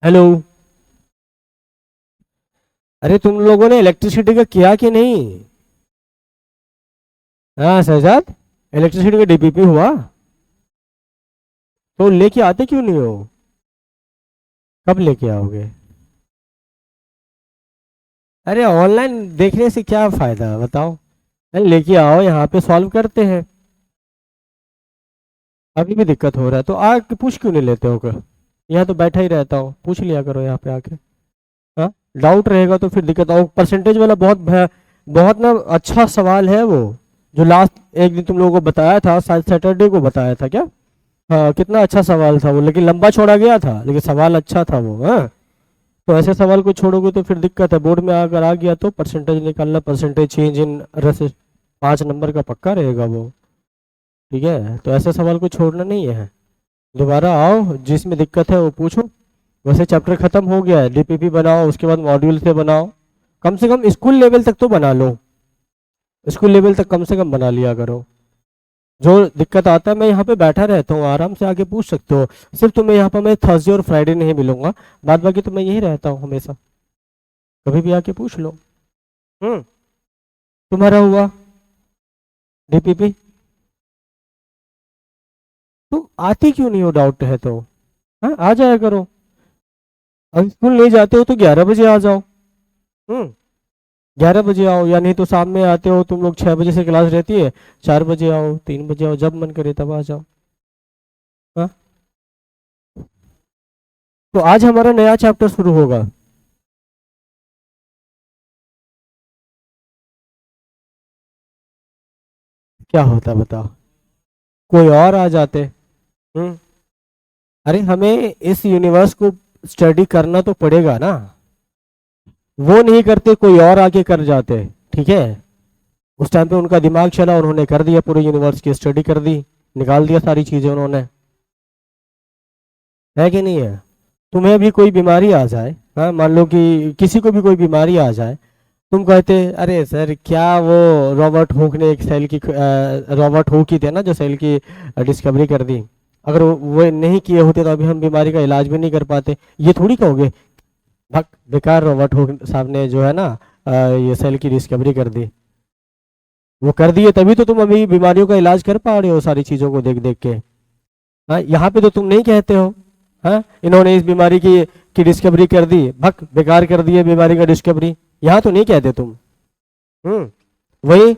Hello. अरे तुम लोगों ने इलेक्ट्रिसिटी का किया कि नहीं? हाँ शहजाद, इलेक्ट्रिसिटी का डीपीपी हुआ? तो लेके आते क्यों नहीं हो? कब लेके आओगे? अरे ऑनलाइन देखने से क्या फायदा बताओ। अरे लेके आओ, यहाँ पे सॉल्व करते हैं। अभी भी दिक्कत हो रहा है तो आके पूछ क्यों नहीं लेते हो कर? यहाँ तो बैठा ही रहता हूँ, पूछ लिया करो यहाँ पे आके। हाँ, डाउट रहेगा तो फिर दिक्कत आओ। परसेंटेज वाला बहुत ना अच्छा सवाल है वो, जो लास्ट एक दिन तुम लोगों को बताया था, शायद सैटरडे को बताया था क्या? हाँ, कितना अच्छा सवाल था वो, लेकिन लंबा छोड़ा गया था, लेकिन सवाल अच्छा था वो। हाँ, तो ऐसे सवाल को छोड़ोगे तो फिर दिक्कत है। बोर्ड में अगर आ गया तो परसेंटेज निकालना, परसेंटेज चेंज इन रस 5 नंबर का पक्का रहेगा वो। ठीक है, तो ऐसे सवाल को छोड़ना नहीं है। दोबारा आओ, जिसमें दिक्कत है वो पूछो। वैसे चैप्टर खत्म हो गया है, डीपीपी बनाओ, उसके बाद मॉड्यूल से बनाओ। कम से कम स्कूल लेवल तक तो बना लो, स्कूल लेवल तक कम से कम बना लिया करो। जो दिक्कत आता है, मैं यहाँ पे बैठा रहता हूँ, आराम से आके पूछ सकते हो। सिर्फ तुम्हें यहाँ पर मैं थर्सडे और फ्राइडे नहीं मिलूंगा, बाद बाकी तो मैं यही रहता हूँ हमेशा। कभी भी आके पूछ लो। हम्म। तुम्हारा हुआ डीपीपी? तो आती क्यों नहीं हो, डाउट है तो? हाँ, आ जाया करो। अब स्कूल नहीं जाते हो तो 11 बजे आ जाओ। 11 बजे आओ, या नहीं तो शाम में आते हो तुम लोग, 6 बजे से क्लास रहती है। 4 बजे आओ, 3 बजे आओ, जब मन करे तब आ जाओ। हाँ, तो आज हमारा नया चैप्टर शुरू होगा। क्या होता बताओ? कोई और आ जाते। हम्म। अरे हमें इस यूनिवर्स को स्टडी करना तो पड़ेगा ना। वो नहीं करते, कोई और आके कर जाते। ठीक है, उस टाइम पे उनका दिमाग चला, उन्होंने कर दिया, पूरे यूनिवर्स की स्टडी कर दी, निकाल दिया सारी चीजें उन्होंने। है कि नहीं है? तुम्हें भी कोई बीमारी आ जाए, हाँ मान लो कि किसी को भी कोई बीमारी आ जाए, तुम कहते अरे सर क्या वो रॉबर्ट हुक ने एक सेल की, रॉबर्ट हुक ही थे ना जो सेल की डिस्कवरी कर दी। अगर वो नहीं किए होते तो अभी हम बीमारी का इलाज भी नहीं कर पाते। ये थोड़ी कहोगे भक बेकार, रॉबर्ट हुक साहब ने जो है ना ये सेल की डिस्कवरी कर दी। वो कर दिए तभी तो तुम अभी बीमारियों का इलाज कर पा रहे हो सारी चीजों को देख देख के। हाँ, यहाँ पे तो तुम नहीं कहते हो। हाँ, इन्होंने इस बीमारी की डिस्कवरी कर दी, भक बेकार कर दी है बीमारी का डिस्कवरी। यहाँ तो नहीं कहते तुम। वही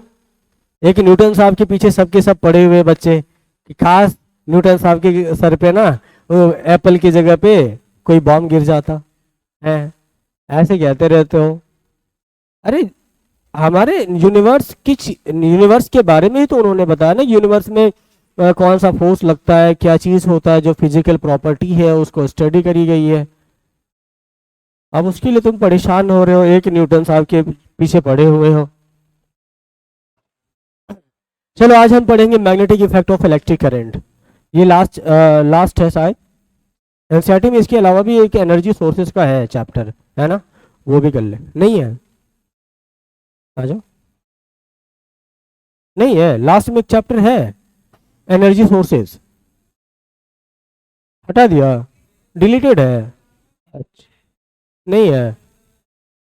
एक न्यूटन साहब के पीछे सबके सब पड़े हुए बच्चे, कि खास न्यूटन साहब के सर पे ना वो एप्पल की जगह पे कोई बॉम्ब गिर जाता है। ऐसे कहते रहते हो। अरे हमारे यूनिवर्स के बारे में ही तो उन्होंने बताया ना, यूनिवर्स में कौन सा फोर्स लगता है, क्या चीज होता है, जो फिजिकल प्रॉपर्टी है उसको स्टडी करी गई है। अब उसके लिए तुम परेशान हो रहे हो, एक न्यूटन साहब के पीछे पड़े हुए हो। चलो आज हम पढ़ेंगे magnetic effect of electric current. ये लास्ट है शायद। एनसीईआरटी में इसके अलावा भी एक एनर्जी सोर्सेज का है चैप्टर, है ना? वो भी कर ले, नहीं है? आ जाओ। नहीं है, लास्ट में एक चैप्टर है, एनर्जी सोर्सेज। हटा दिया? डिलीटेड है? अच्छा, नहीं है?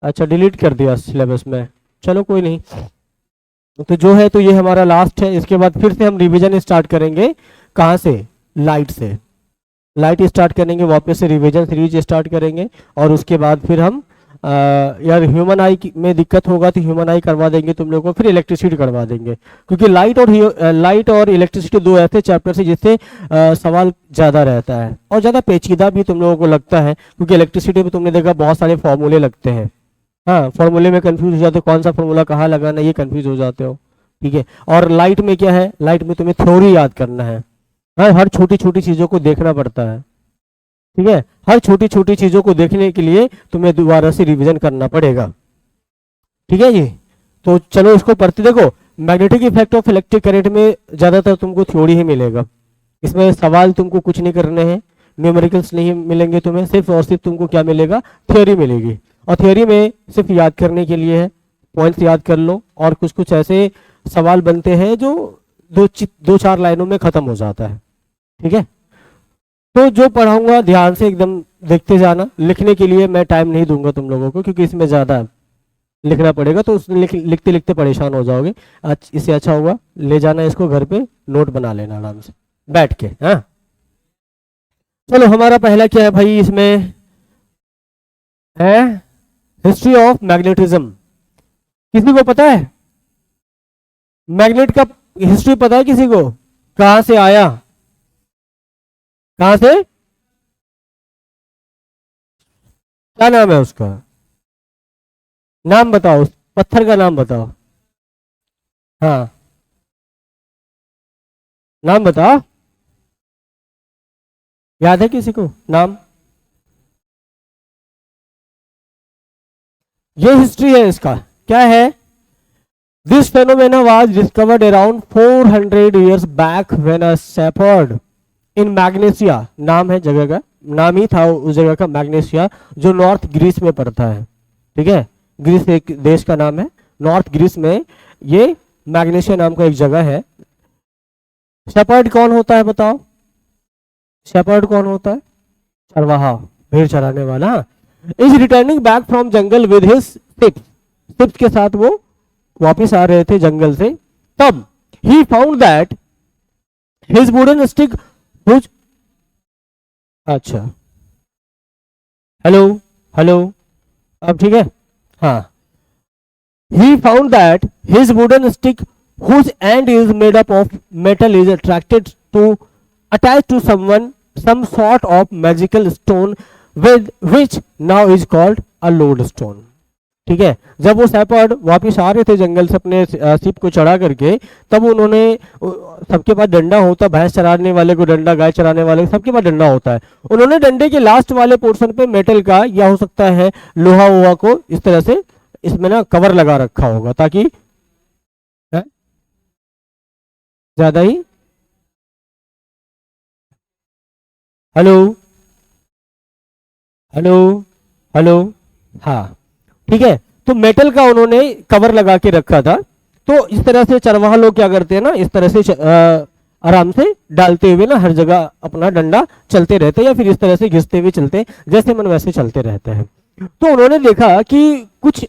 अच्छा, डिलीट कर दिया सिलेबस में। चलो कोई नहीं। तो जो है तो ये हमारा लास्ट है, इसके बाद फिर से हम रिवीजन स्टार्ट करेंगे। कहाँ से? लाइट से। लाइट स्टार्ट करेंगे, वापस से रिवीजन सीरीज स्टार्ट करेंगे। और उसके बाद फिर हम यार ह्यूमन आई में दिक्कत होगा तो ह्यूमन आई करवा देंगे तुम लोगों को, फिर इलेक्ट्रिसिटी करवा देंगे। क्योंकि लाइट और इलेक्ट्रिसिटी दो ऐसे चैप्टर है जिससे सवाल ज़्यादा रहता है और ज़्यादा पेचीदा भी तुम लोगों को लगता है, क्योंकि इलेक्ट्रिसिटी में तुमने देखा बहुत सारे फॉर्मूले लगते हैं। हाँ, फॉर्मूले में कंफ्यूज हो जाते हो, कौन सा फॉर्मूला कहाँ लगाना, ये कंफ्यूज हो जाते हो। ठीक है, और लाइट में क्या है, लाइट में तुम्हें थ्योरी याद करना है। हाँ, हर छोटी छोटी चीज़ों को देखना पड़ता है। ठीक है, हर छोटी छोटी चीज़ों को देखने के लिए तुम्हें दोबारा से रिवीजन करना पड़ेगा। ठीक है जी। तो चलो इसको पढ़ते, देखो magnetic effect of electric current में ज़्यादातर तुमको थ्योरी ही मिलेगा। इसमें सवाल तुमको कुछ नहीं करने हैं, न्यूमेरिकल्स नहीं मिलेंगे तुम्हें, सिर्फ और सिर्फ तुमको क्या मिलेगा, थ्योरी मिलेगी। और थ्योरी में सिर्फ याद करने के लिए है, पॉइंट्स याद कर लो। और कुछ कुछ ऐसे सवाल बनते हैं जो दो चार लाइनों में ख़त्म हो जाता है। ठीक है, तो जो पढ़ाऊंगा ध्यान से एकदम देखते जाना, लिखने के लिए मैं टाइम नहीं दूंगा तुम लोगों को, क्योंकि इसमें ज़्यादा लिखना पड़ेगा, तो उसमें लिखते लिखते परेशान हो जाओगे। इससे अच्छा होगा ले जाना इसको घर पे, नोट बना लेना आराम से बैठ के। हाँ चलो, हमारा पहला क्या है भाई इसमें है, हिस्ट्री ऑफ मैग्नेटिज्म। किसी को पता है मैग्नेट का हिस्ट्री? पता है किसी को? कहां से आया, कहां से, क्या नाम है उसका? नाम बताओ, उस पत्थर का नाम बताओ। हाँ नाम बताओ, याद है किसी को नाम? ये हिस्ट्री है इसका, क्या है? This phenomena was discovered around 400 years back when a shepherd in magnesia, नाम है जगह का, नाम ही था उस जगह का मैग्नेशिया, जो नॉर्थ ग्रीस में पड़ता है। ठीक है, ग्रीस एक देश का नाम है, नॉर्थ ग्रीस में ये मैग्नेशिया नाम का एक जगह है। शेपर्ड कौन होता है बताओ? शेपर्ड कौन होता है? चरवाहा, भेड़ चराने वाला। Is returning back from jungle with his ships, ships के साथ वो वापिस आ रहे थे जंगल से। तब he found that his wooden stick, अच्छा हेलो हेलो, अब ठीक है? हाँ, he found that his wooden stick whose end is made up of metal is attracted to attach to someone some sort of magical stone with which now is called a lodestone। ठीक है, जब वो shepherd वापिस आ रहे थे जंगल से अपने ship को चढ़ा करके, तब उन्होंने, सबके पास डंडा होता, भैंस चराने वाले को डंडा, गाय चराने वाले को, सबके पास डंडा होता है। उन्होंने डंडे के लास्ट वाले पोर्शन पे मेटल का या हो सकता है लोहा वोहा को इस तरह से इसमें ना कवर लगा रखा होगा, ताकि ज्यादा ही, हेलो हेलो हेलो, हाँ ठीक है, तो मेटल का उन्होंने कवर लगा के रखा था। तो इस तरह से चरवाहा लोग क्या करते हैं ना, इस तरह से आराम से डालते हुए ना हर जगह अपना डंडा चलते रहते हैं, या फिर इस तरह से घिसते हुए चलते, जैसे मन वैसे चलते रहते हैं। तो उन्होंने देखा कि कुछ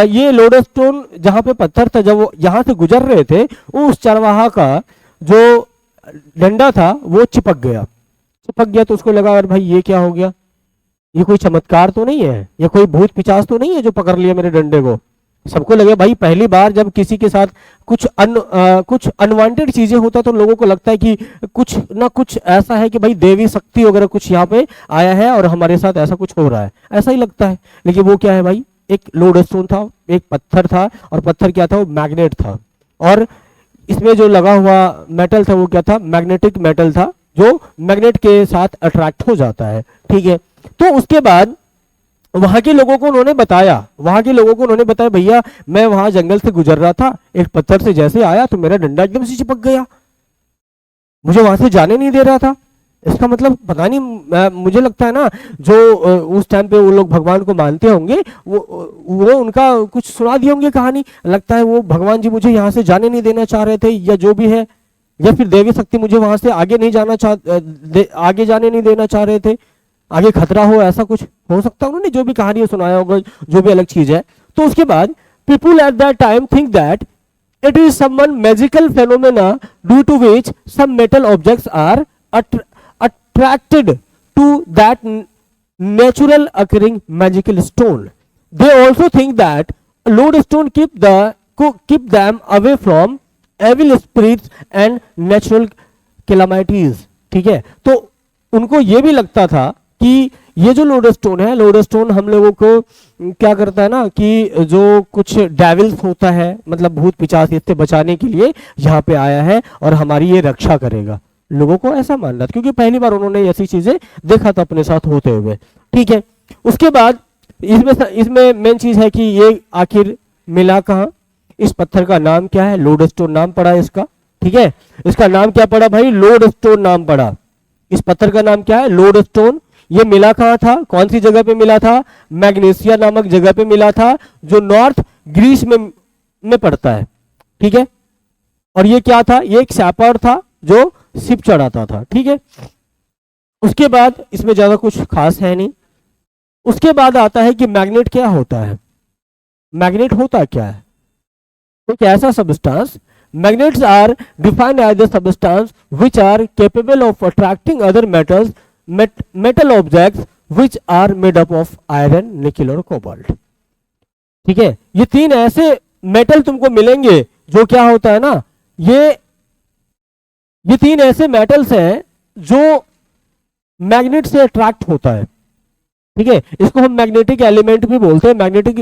ये लोडस्टोन जहां पे पत्थर था, जब वो यहां से गुजर रहे थे, उस चरवाहा का जो डंडा था वो चिपक गया। चिपक गया तो उसको लगा, अरे भाई ये क्या हो गया, ये कोई चमत्कार तो नहीं है, ये कोई भूत पिचास तो नहीं है जो पकड़ लिया मेरे डंडे को। सबको लगे भाई, पहली बार जब किसी के साथ कुछ अनवांटेड चीजें होता तो लोगों को लगता है कि कुछ ना कुछ ऐसा है कि भाई देवी शक्ति वगैरह कुछ यहाँ पे आया है और हमारे साथ ऐसा कुछ हो रहा है, ऐसा ही लगता है। लेकिन वो क्या है भाई, एक लोडस्टोन था, एक पत्थर था, और पत्थर क्या था, वो मैग्नेट था, और इसमें जो लगा हुआ मेटल था वो क्या था, मैग्नेटिक मेटल था, जो मैग्नेट के साथ अट्रैक्ट हो जाता है। ठीक है, तो उसके बाद वहां के लोगों को उन्होंने बताया, भैया मैं वहां जंगल से गुजर रहा था, एक पत्थर से जैसे आया तो मेरा डंडा एकदम से चिपक गया, मुझे वहां से जाने नहीं दे रहा था। इसका मतलब पता नहीं, मुझे लगता है ना जो उस टाइम पे वो लोग भगवान को मानते होंगे, वो उनका कुछ सुना दिए होंगे कहानी, लगता है वो भगवान जी मुझे यहाँ से जाने नहीं देना चाह रहे थे, या जो भी है, या फिर देवी शक्ति मुझे वहां से आगे आगे जाने नहीं देना चाह रहे थे, आगे खतरा हो, ऐसा कुछ हो सकता है। उन्होंने जो भी कहानी सुनाया होगा, जो भी अलग चीज है। तो उसके बाद people at that time think that it is some magical phenomena due to which some metal objects are attracted to that natural occurring magical stone. They also think that lodestone keep them away from evil spirits and natural calamities। ठीक है, तो उनको ये भी लगता था कि ये जो लोडस्टोन है, लोडस्टोन हम लोगों को क्या करता है ना, कि जो कुछ डेविल्स होता है, मतलब भूत पिशाच, इससे बचाने के लिए यहाँ पे आया है और हमारी ये रक्षा करेगा। लोगों को ऐसा मानना था, क्योंकि पहली बार उन्होंने ऐसी चीजें देखा था अपने साथ होते हुए। ठीक है, उसके बाद इसमें मेन चीज है कि ये आखिर मिला कहाँ, इस पत्थर का नाम क्या है, लोडस्टोन नाम पड़ा इसका। ठीक है, इसका नाम क्या पड़ा भाई, लोडस्टोन नाम पड़ा। इस पत्थर का नाम क्या है, लोडस्टोन। ये मिला कहाँ था, कौन सी जगह पे मिला था, मैग्नेशिया नामक जगह पे मिला था, जो नॉर्थ ग्रीस में पड़ता है। ठीक है, और ये क्या था, ये एक शेपर्ड था जो शिप चढ़ाता था। ठीक है, उसके बाद इसमें ज्यादा कुछ खास है नहीं। उसके बाद आता है कि मैग्नेट क्या होता है। मैग्नेट होता क्या है? एक ऐसा substance, magnets are defined as the substance which are capable of attracting other metals, metal objects which are made up of iron, nickel और cobalt। ठीक है, ये तीन ऐसे मेटल तुमको मिलेंगे जो क्या होता है ना, ये तीन ऐसे मेटल्स हैं जो मैग्नेट से अट्रैक्ट होता है। ठीक है, इसको हम मैग्नेटिक एलिमेंट भी बोलते हैं, मैग्नेटिक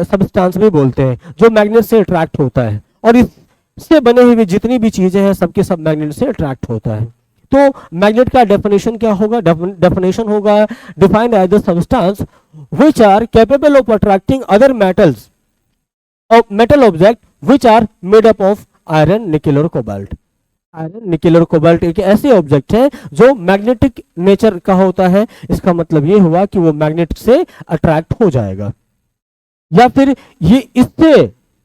सब्सटेंस भी बोलते हैं, जो मैग्नेट से अट्रैक्ट होता है। और इससे बने हुए जितनी भी चीजें हैं सबके सब मैग्नेट से अट्रैक्ट होता है। तो मैग्नेट का डेफिनेशन क्या होगा? डेफिनेशन होगा defined as the substance which are capable of attracting other metals और metal object which are made up of iron, nickel और कोबाल्ट। आयरन, निकेल और कोबाल्ट एक ऐसे ऑब्जेक्ट है जो मैग्नेटिक नेचर का होता है। इसका मतलब ये हुआ कि वो मैग्नेट से अट्रैक्ट हो जाएगा, या फिर ये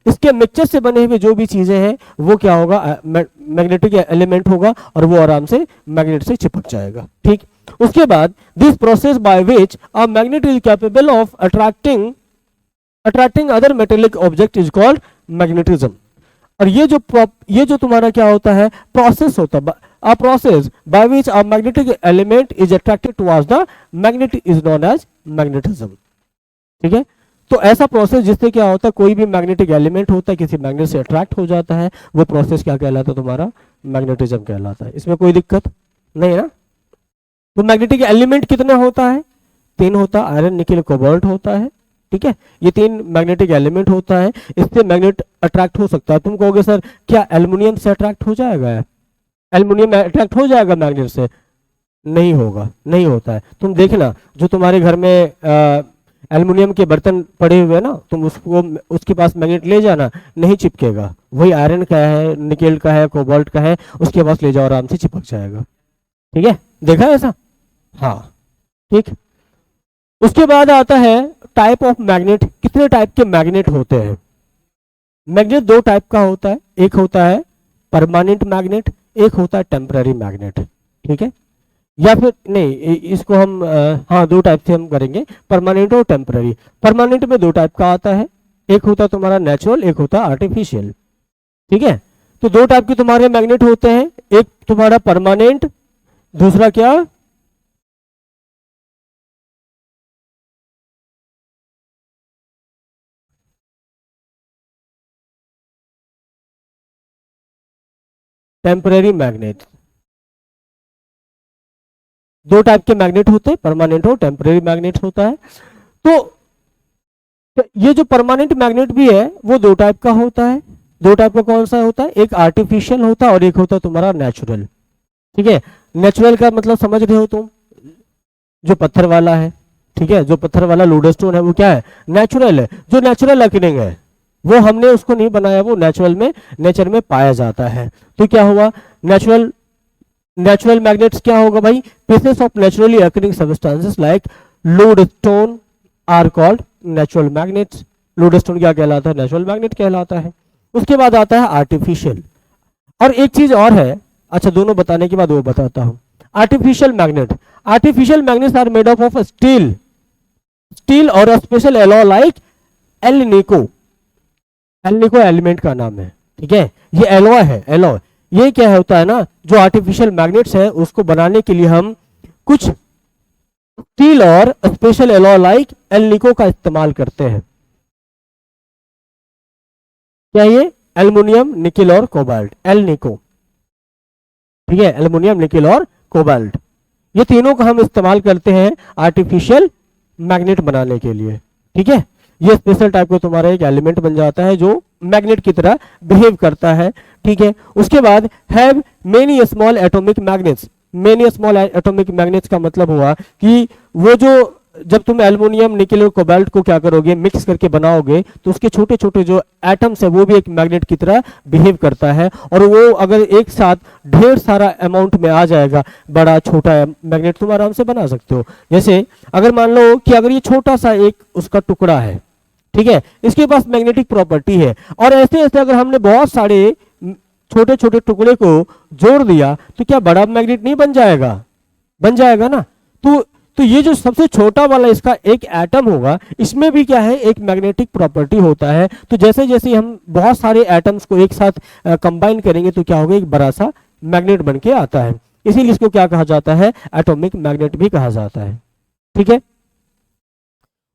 इसके मिक्सचर से बने हुए जो भी चीजें हैं वो क्या होगा, मैग्नेटिक एलिमेंट होगा और वो आराम से मैग्नेट से चिपक जाएगा। ठीक, उसके बाद this process by which a magnet is capable of attracting other metallic object is called magnetism. और ये जो तुम्हारा क्या होता है, प्रोसेस होता है, a process by which a magnetic element is attracted towards the magnet is known as magnetism। ठीक है, तो ऐसा प्रोसेस जिससे क्या होता है, कोई भी मैग्नेटिक एलिमेंट होता है किसी मैग्नेट से अट्रैक्ट हो जाता है, वो प्रोसेस क्या कहलाता है तुम्हारा, मैग्नेटिज्म कहलाता है। इसमें कोई दिक्कत नहीं है ना। तो मैग्नेटिक एलिमेंट कितने होता है? तीन होता है, आयरन, निकेल, कोबाल्ट होता है। ठीक है, ये तीन मैग्नेटिक एलिमेंट होता है, इससे मैग्नेट अट्रैक्ट हो सकता है। तुम कहोगे सर क्या एल्युमिनियम से अट्रैक्ट हो जाएगा? एल्युमिनियम अट्रैक्ट हो जाएगा मैग्नेट से? नहीं होगा, नहीं होता है। तुम देखना जो तुम्हारे घर में एल्युमिनियम के बर्तन पड़े हुए हैं ना, तुम उसके पास मैग्नेट ले जाना, नहीं चिपकेगा। वही आयरन का है, निकेल का है, कोबाल्ट का है, उसके पास ले जाओ, आराम से चिपक जाएगा। ठीक है, देखा है ऐसा? हाँ, ठीक। उसके बाद आता है टाइप ऑफ मैग्नेट। कितने टाइप के मैग्नेट होते हैं? मैग्नेट दो टाइप का होता है, एक होता है परमानेंट मैग्नेट, एक होता है टेम्पररी मैग्नेट। ठीक है, या फिर नहीं, इसको हम हाँ दो टाइप से हम करेंगे, परमानेंट और टेम्पररी। परमानेंट में दो टाइप का आता है, एक होता है तुम्हारा नेचुरल, एक होता है आर्टिफिशियल। ठीक है, तो दो टाइप के तुम्हारे मैग्नेट होते हैं, एक तुम्हारा परमानेंट, दूसरा क्या, टेम्पररी मैग्नेट। दो टाइप के मैग्नेट होते हैं, परमानेंट और टेम्पररी मैग्नेट होता है। तो ये जो परमानेंट मैग्नेट भी है वो दो टाइप का होता है। दो टाइप का कौन सा होता है? एक आर्टिफिशियल होता है और एक होता है तुम्हारा नेचुरल। ठीक है, नेचुरल का मतलब समझ रहे हो तुम, जो पत्थर वाला है। ठीक है, जो पत्थर वाला लोडस्टोन है वो क्या है, नेचुरल है। जो नेचुरल अकरिंग है वो हमने उसको नहीं बनाया, वो नेचर में पाया जाता है। तो क्या हुआ, नेचुरल मैग्नेट्स क्या होगा भाई, pieces of naturally occurring substances like lodestone are called natural magnets. Lodestone क्या कहलाता है, नेचुरल मैग्नेट कहलाता है। उसके बाद आता है आर्टिफिशियल। और एक चीज और है, अच्छा दोनों बताने के बाद वो बताता हूं। Artificial magnets are made up of steel और a special alloy like alnico element का नाम है। ठीक है, ये एलॉय है, एलॉय। ये क्या होता है ना, जो आर्टिफिशियल मैग्नेट्स है उसको बनाने के लिए हम कुछ स्टील और स्पेशल एलॉय लाइक एल निको का इस्तेमाल करते हैं। क्या ये, एल्युमिनियम, निकेल और कोबाल्ट, एल निको। ठीक है, एल्युमिनियम, निकेल और कोबाल्ट, ये तीनों का हम इस्तेमाल करते हैं आर्टिफिशियल मैग्नेट बनाने के लिए। ठीक है, ये स्पेशल टाइप का तुम्हारा एक एलिमेंट बन जाता है जो मैग्नेट की तरह बिहेव करता है। ठीक है, उसके बाद have many small atomic magnets. Many small atomic magnets का मतलब हुआ कि वो जो, जब तुम एल्युमिनियम, निकेल और कोबाल्ट को क्या करोगे, मिक्स करके बनाओगे, तो उसके छोटे छोटे जो एटम्स है वो भी एक मैग्नेट की तरह बिहेव करता है। और वो अगर एक साथ ढेर सारा अमाउंट में आ जाएगा, बड़ा छोटा मैग्नेट तुम आराम से बना सकते हो। जैसे अगर मान लो कि अगर ये छोटा सा एक उसका टुकड़ा है, ठीक है, इसके पास मैग्नेटिक प्रॉपर्टी है, और ऐसे ऐसे अगर हमने बहुत सारे छोटे छोटे टुकड़े को जोड़ दिया तो क्या बड़ा मैग्नेट नहीं बन जाएगा? बन जाएगा ना। तो ये जो सबसे छोटा वाला इसका एक एटम होगा, इसमें भी क्या है, एक मैग्नेटिक प्रॉपर्टी होता है। तो जैसे जैसे हम बहुत सारे एटम्स को एक साथ कंबाइन करेंगे तो क्या होगा, एक बड़ा सा मैग्नेट बन के आता है। इसीलिए इसको क्या कहा जाता है, एटॉमिक मैग्नेट भी कहा जाता है। ठीक है।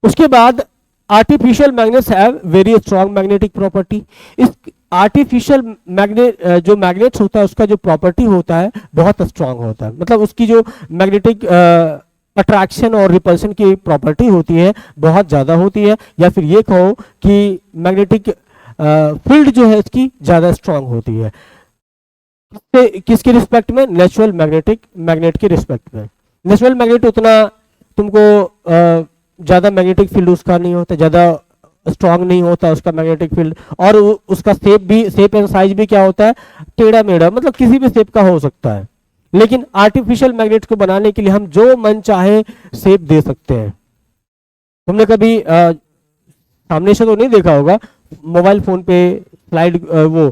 उसके बाद artificial magnets have very strong magnetic property. इस आर्टिफिशियल मैग्नेट जो मैग्नेट्स होता है उसका जो प्रॉपर्टी होता है बहुत स्ट्रांग होता है, मतलब उसकी जो मैग्नेटिक अट्रैक्शन और रिपल्शन की प्रॉपर्टी होती है बहुत ज़्यादा होती है, या फिर ये कहो कि मैग्नेटिक फील्ड जो है इसकी ज़्यादा स्ट्रांग होती है। किसके रिस्पेक्ट में, नेचुरल मैग्नेट के रिस्पेक्ट में। नेचुरल मैग्नेट उतना तुमको ज़्यादा मैग्नेटिक फील्ड उसका नहीं होता, ज़्यादा स्ट्रांग नहीं होता उसका मैग्नेटिक फील्ड, और उसका शेप एंड साइज भी क्या होता है, टेढ़ा मेढ़ा, मतलब किसी भी शेप का हो सकता है। लेकिन आर्टिफिशियल मैग्नेट को बनाने के लिए हम जो मन चाहे शेप दे सकते हैं। तुमने कभी सामने से तो नहीं देखा होगा, मोबाइल फोन पे स्लाइड वो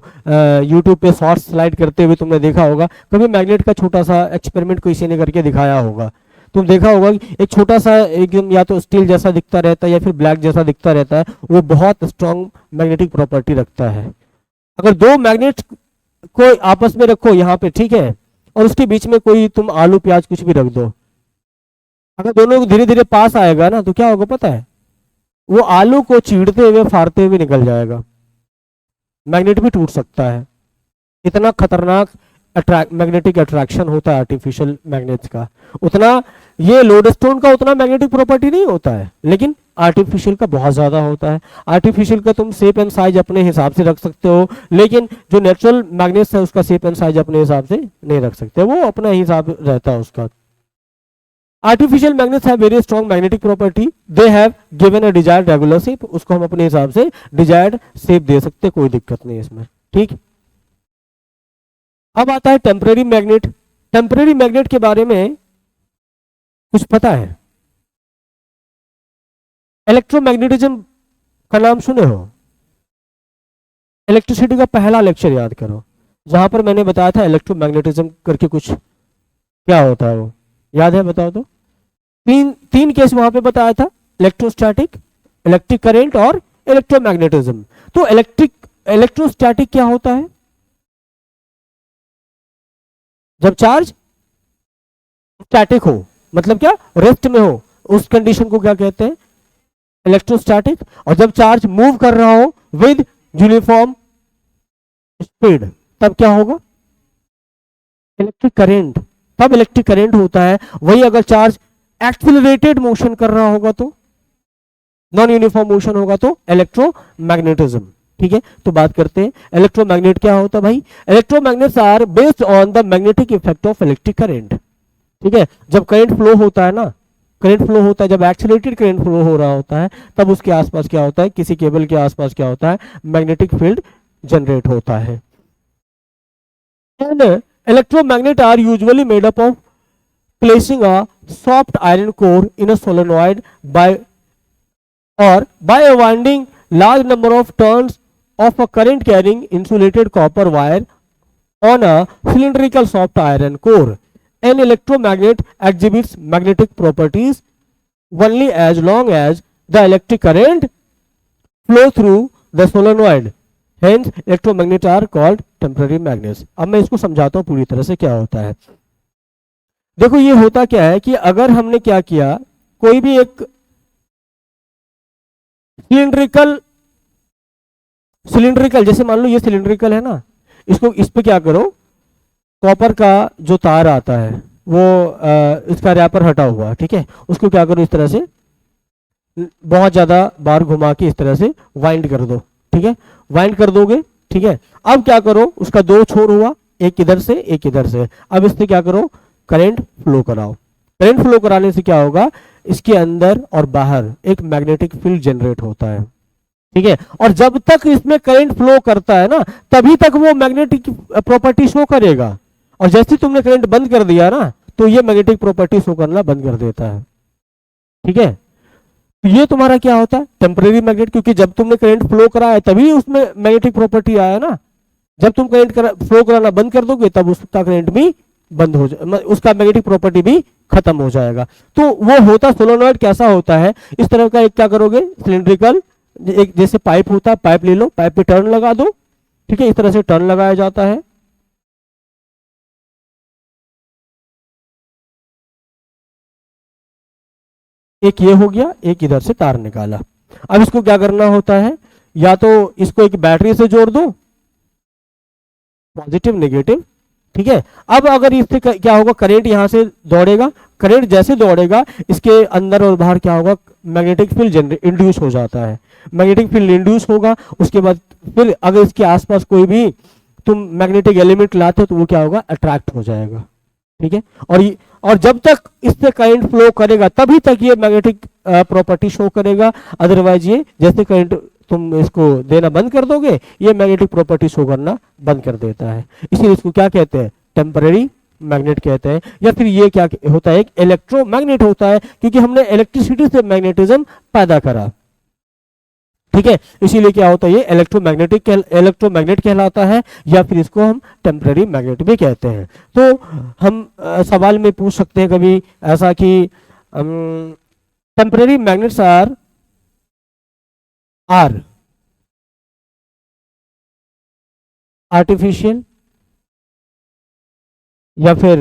यूट्यूब पे शॉर्ट्स स्लाइड करते हुए तुमने देखा होगा, कभी मैग्नेट का छोटा सा एक्सपेरिमेंट किसी ने करके दिखाया होगा। तुम देखा होगा कि एक छोटा सा एकदम या तो स्टील जैसा दिखता रहता है या फिर ब्लैक जैसा दिखता रहता है, वो बहुत स्ट्रांग मैग्नेटिक प्रॉपर्टी रखता है। अगर दो मैग्नेट को आपस में रखो यहाँ पे, ठीक है, और उसके बीच में कोई तुम आलू प्याज कुछ भी रख दो, अगर दोनों धीरे धीरे पास आएगा ना तो क्या होगा पता है, वो आलू को चीरते हुए फाड़ते हुए निकल जाएगा। मैग्नेट भी टूट सकता है, इतना खतरनाक मैग्नेटिक अट्रैक्शन होता है आर्टिफिशियल मैग्नेट्स का। उतना ये लोडस्टोन का उतना मैग्नेटिक प्रॉपर्टी नहीं होता है, लेकिन आर्टिफिशियल का बहुत ज्यादा होता है। आर्टिफिशियल का तुम शेप एंड साइज अपने हिसाब से रख सकते हो, लेकिन जो नेचुरल मैग्नेट्स है उसका शेप एंड साइज अपने हिसाब से नहीं रख सकते, वो अपना हिसाब रहता है उसका। Artificial magnets have very strong magnetic property, they have given a desired regular shape, उसको हम अपने हिसाब से डिजायर्ड शेप दे सकते, कोई दिक्कत नहीं इसमें। ठीक। अब आता है टेम्परेरी मैग्नेट। टेम्परेरी मैग्नेट के बारे में कुछ पता है? इलेक्ट्रोमैग्नेटिज्म का नाम सुने हो? इलेक्ट्रिसिटी का पहला लेक्चर याद करो, जहां पर मैंने बताया था इलेक्ट्रोमैग्नेटिज्म करके कुछ क्या होता है, वो याद है? बताओ तो। तीन केस वहां पे बताया था, इलेक्ट्रोस्टैटिक, इलेक्ट्रिक करंट और इलेक्ट्रोमैग्नेटिज्म। तो इलेक्ट्रोस्टैटिक क्या होता है? जब चार्ज स्टैटिक हो, मतलब क्या, रेस्ट में हो, उस कंडीशन को क्या कहते हैं, इलेक्ट्रोस्टैटिक। और जब चार्ज मूव कर रहा हो विद यूनिफॉर्म स्पीड, तब क्या होगा, इलेक्ट्रिक करंट। तब इलेक्ट्रिक करंट होता है। वही अगर चार्ज एक्सिलरेटेड मोशन कर रहा होगा तो, नॉन यूनिफॉर्म मोशन होगा तो इलेक्ट्रोमैग्नेटिज्म। ठीक है, तो बात करते हैं इलेक्ट्रोमैग्नेट क्या होता है भाई। Electromagnets are based on the magnetic effect of electric current. ठीक है, जब करंट फ्लो होता है ना, करंट फ्लो होता है, जब एक्सिलरेटेड करंट फ्लो हो रहा होता है, तब उसके आसपास क्या होता है, किसी केबल के आसपास क्या होता है, मैग्नेटिक फील्ड जनरेट होता है। And electromagnet are usually made up of placing a soft iron core in a solenoid by a winding large number of turns of a current carrying insulated copper wire on a cylindrical soft iron core. An electromagnet exhibits magnetic properties only as long as the electric current flow through the solenoid. Hence electromagnets are called temporary magnets. अब मैं इसको समझाता हूँ पूरी तरह से क्या होता है। देखो ये होता क्या है कि अगर हमने क्या किया, कोई भी एक सिलिंड्रिकल जैसे मान लो ये सिलिंड्रिकल है ना, इसको इस पे क्या करो, कॉपर का जो तार आता है वो इसका रैपर हटा हुआ, ठीक है, उसको क्या करो, इस तरह से बहुत ज्यादा बार घुमा के इस तरह से वाइंड कर दो। ठीक है, वाइंड कर दोगे, ठीक है। अब क्या करो, उसका दो छोर हुआ, एक इधर से एक इधर से। अब इससे क्या करो, करंट फ्लो कराओ। करंट फ्लो कराने से क्या होगा, इसके अंदर और बाहर एक मैग्नेटिक फील्ड जनरेट होता है। ठीक है, और जब तक इसमें करंट फ्लो करता है ना, तभी तक वो मैग्नेटिक प्रॉपर्टी शो करेगा। और जैसे तुमने करंट बंद कर दिया ना, तो ये मैग्नेटिक प्रॉपर्टी शो करना बंद कर देता है। ठीक है, ये तुम्हारा क्या होता है, टेम्परेरी मैग्नेट, क्योंकि जब तुमने करंट फ्लो कराया तभी उसमें मैग्नेटिक प्रॉपर्टी आया ना। जब तुम करंट फ्लो कराना बंद कर दोगे तब उसका करंट भी बंद हो जाए, उसका मैग्नेटिक प्रॉपर्टी भी खत्म हो जाएगा। तो वो होता सोलोनॉइड कैसा होता है, इस तरह का एक क्या करोगे सिलिंड्रिकल, एक जैसे पाइप होता है, पाइप ले लो, पाइप पे टर्न लगा दो, ठीक है, इस तरह से टर्न लगाया जाता है। एक ये हो गया, एक इधर से तार निकाला। अब इसको क्या करना होता है, या तो इसको एक बैटरी से जोड़ दो, पॉजिटिव नेगेटिव, ठीक है। अब अगर इससे क्या होगा, करंट यहां से दौड़ेगा, करंट जैसे दौड़ेगा इसके अंदर और बाहर क्या होगा, मैग्नेटिक फील्ड इंड्यूस हो जाता है। मैग्नेटिक फील्ड इंड्यूस होगा, उसके बाद फिर अगर इसके आसपास कोई भी तुम मैग्नेटिक एलिमेंट लाते हो तो वो क्या होगा, अट्रैक्ट हो जाएगा, ठीक है। और जब तक इससे करंट फ्लो करेगा तभी तक ये मैग्नेटिक प्रॉपर्टी शो करेगा, अदरवाइज ये जैसे करंट तुम इसको देना बंद कर दोगे ये मैग्नेटिक प्रॉपर्टी शो करना बंद कर देता है। इसीलिए इसको क्या कहते हैं, टेम्पररी मैग्नेट कहते हैं। या फिर ये क्या होता है, एक इलेक्ट्रोमैग्नेट होता है, क्योंकि हमने इलेक्ट्रिसिटी से मैग्नेटिज्म पैदा करा, ठीक है। इसीलिए क्या होता है, ये इलेक्ट्रोमैग्नेट कहलाता है, या फिर इसको हम टेम्पररी मैग्नेट भी कहते हैं। तो हम सवाल में पूछ सकते हैं कभी ऐसा कि टेम्पररी मैग्नेट्स आर आर्टिफिशियल या फिर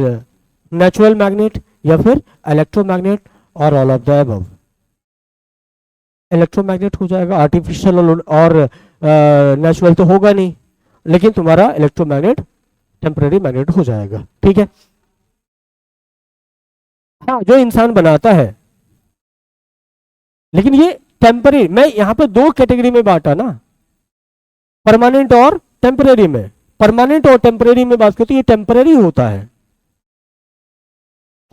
नेचुरल मैग्नेट या फिर इलेक्ट्रोमैग्नेट और all of the above. Electromagnet हो जाएगा, आर्टिफिशियल और नेचुरल तो होगा नहीं, लेकिन तुम्हारा इलेक्ट्रोमैग्नेट टेम्पररी मैग्नेट हो जाएगा, ठीक है। हाँ, जो इंसान बनाता है, लेकिन ये टेम्पररी, मैं यहां पे दो कैटेगरी में बांटा ना, परमानेंट और टेम्पररी में। परमानेंट और टेम्पररी में बात करते, ये टेम्पररी होता है,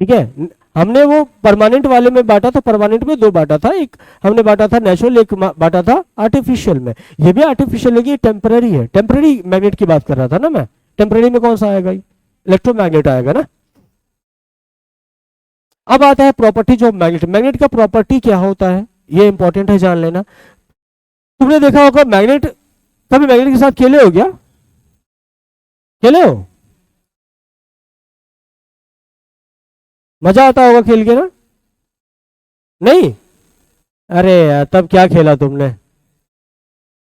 ठीक है। हमने वो परमानेंट वाले में बांटा था, परमानेंट में दो बांटा था, एक हमने बांटा था नेचुरल, एक बांटा था आर्टिफिशियल में। ये भी आर्टिफिशियल है, ये टेम्पररी है, टेम्पररी मैग्नेट की बात कर रहा था ना मैं। टेम्पररी में कौन सा आएगा, इलेक्ट्रोमैग्नेट आएगा ना। अब आता है प्रॉपर्टीज ऑफ मैग्नेट। मैग्नेट का प्रॉपर्टी क्या होता है, ये इंपॉर्टेंट है जान लेना। तुमने देखा होगा मैग्नेट, कभी मैग्नेट के साथ खेले हो क्या, खेले हो, मजा आता होगा खेल के ना, नहीं? अरे यार, तब क्या खेला तुमने,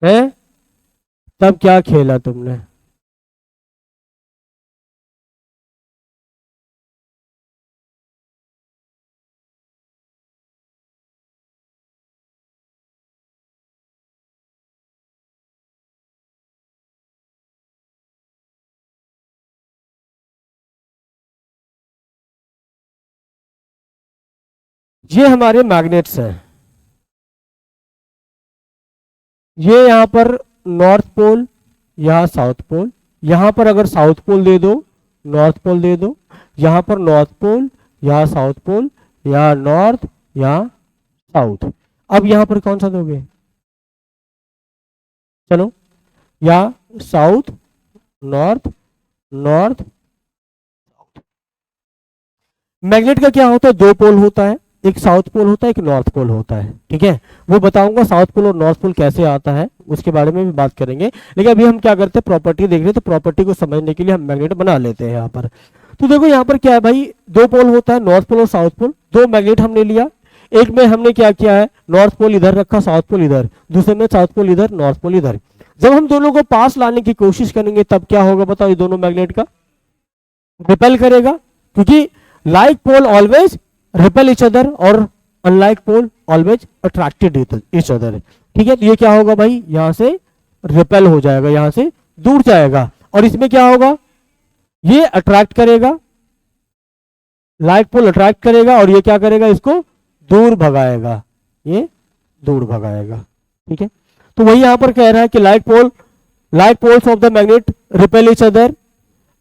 हैं? तब क्या खेला तुमने? ये हमारे मैग्नेट्स हैं, ये यहाँ पर नॉर्थ पोल, यहाँ साउथ पोल, यहाँ पर अगर साउथ पोल दे दो, नॉर्थ पोल दे दो, यहाँ पर नॉर्थ पोल, यहाँ साउथ पोल, यहाँ नॉर्थ, यहाँ साउथ। अब यहाँ पर कौन सा दोगे, चलो, या साउथ, नॉर्थ, नॉर्थ। मैग्नेट का क्या होता है, दो पोल होता है, एक साउथ पोल होता है, एक नॉर्थ पोल होता है, ठीक है। वो बताऊंगा साउथ पोल और नॉर्थ पोल कैसे आता है, उसके बारे में भी बात करेंगे। लेकिन अभी हम क्या करते हैं, प्रॉपर्टी देख रहे हैं, तो प्रॉपर्टी को समझने के लिए हम मैग्नेट बना लेते हैं यहाँ पर। तो देखो यहाँ पर क्या है भाई, दो पोल होता है, नॉर्थ पोल और साउथ पोल। दो मैग्नेट हमने लिया, एक में हमने क्या किया है, नॉर्थ पोल इधर रखा, साउथ पोल इधर, दूसरे में साउथ पोल इधर, नॉर्थ पोल इधर। जब हम दोनों को पास लाने की कोशिश करेंगे तब क्या होगा बताओ, ये दोनों मैग्नेट का रिपेल करेगा, क्योंकि like pole always repel each other और unlike pole always attracted each other, ठीक है। तो ये क्या होगा भाई, यहां से रिपेल हो जाएगा, यहां से दूर जाएगा, और इसमें क्या होगा, ये अट्रैक्ट करेगा, लाइक पोल अट्रैक्ट करेगा, और ये क्या करेगा, इसको दूर भगाएगा, ये दूर भगाएगा, ठीक है। तो वही यहां पर कह रहा है कि like poles of the magnet repel each other,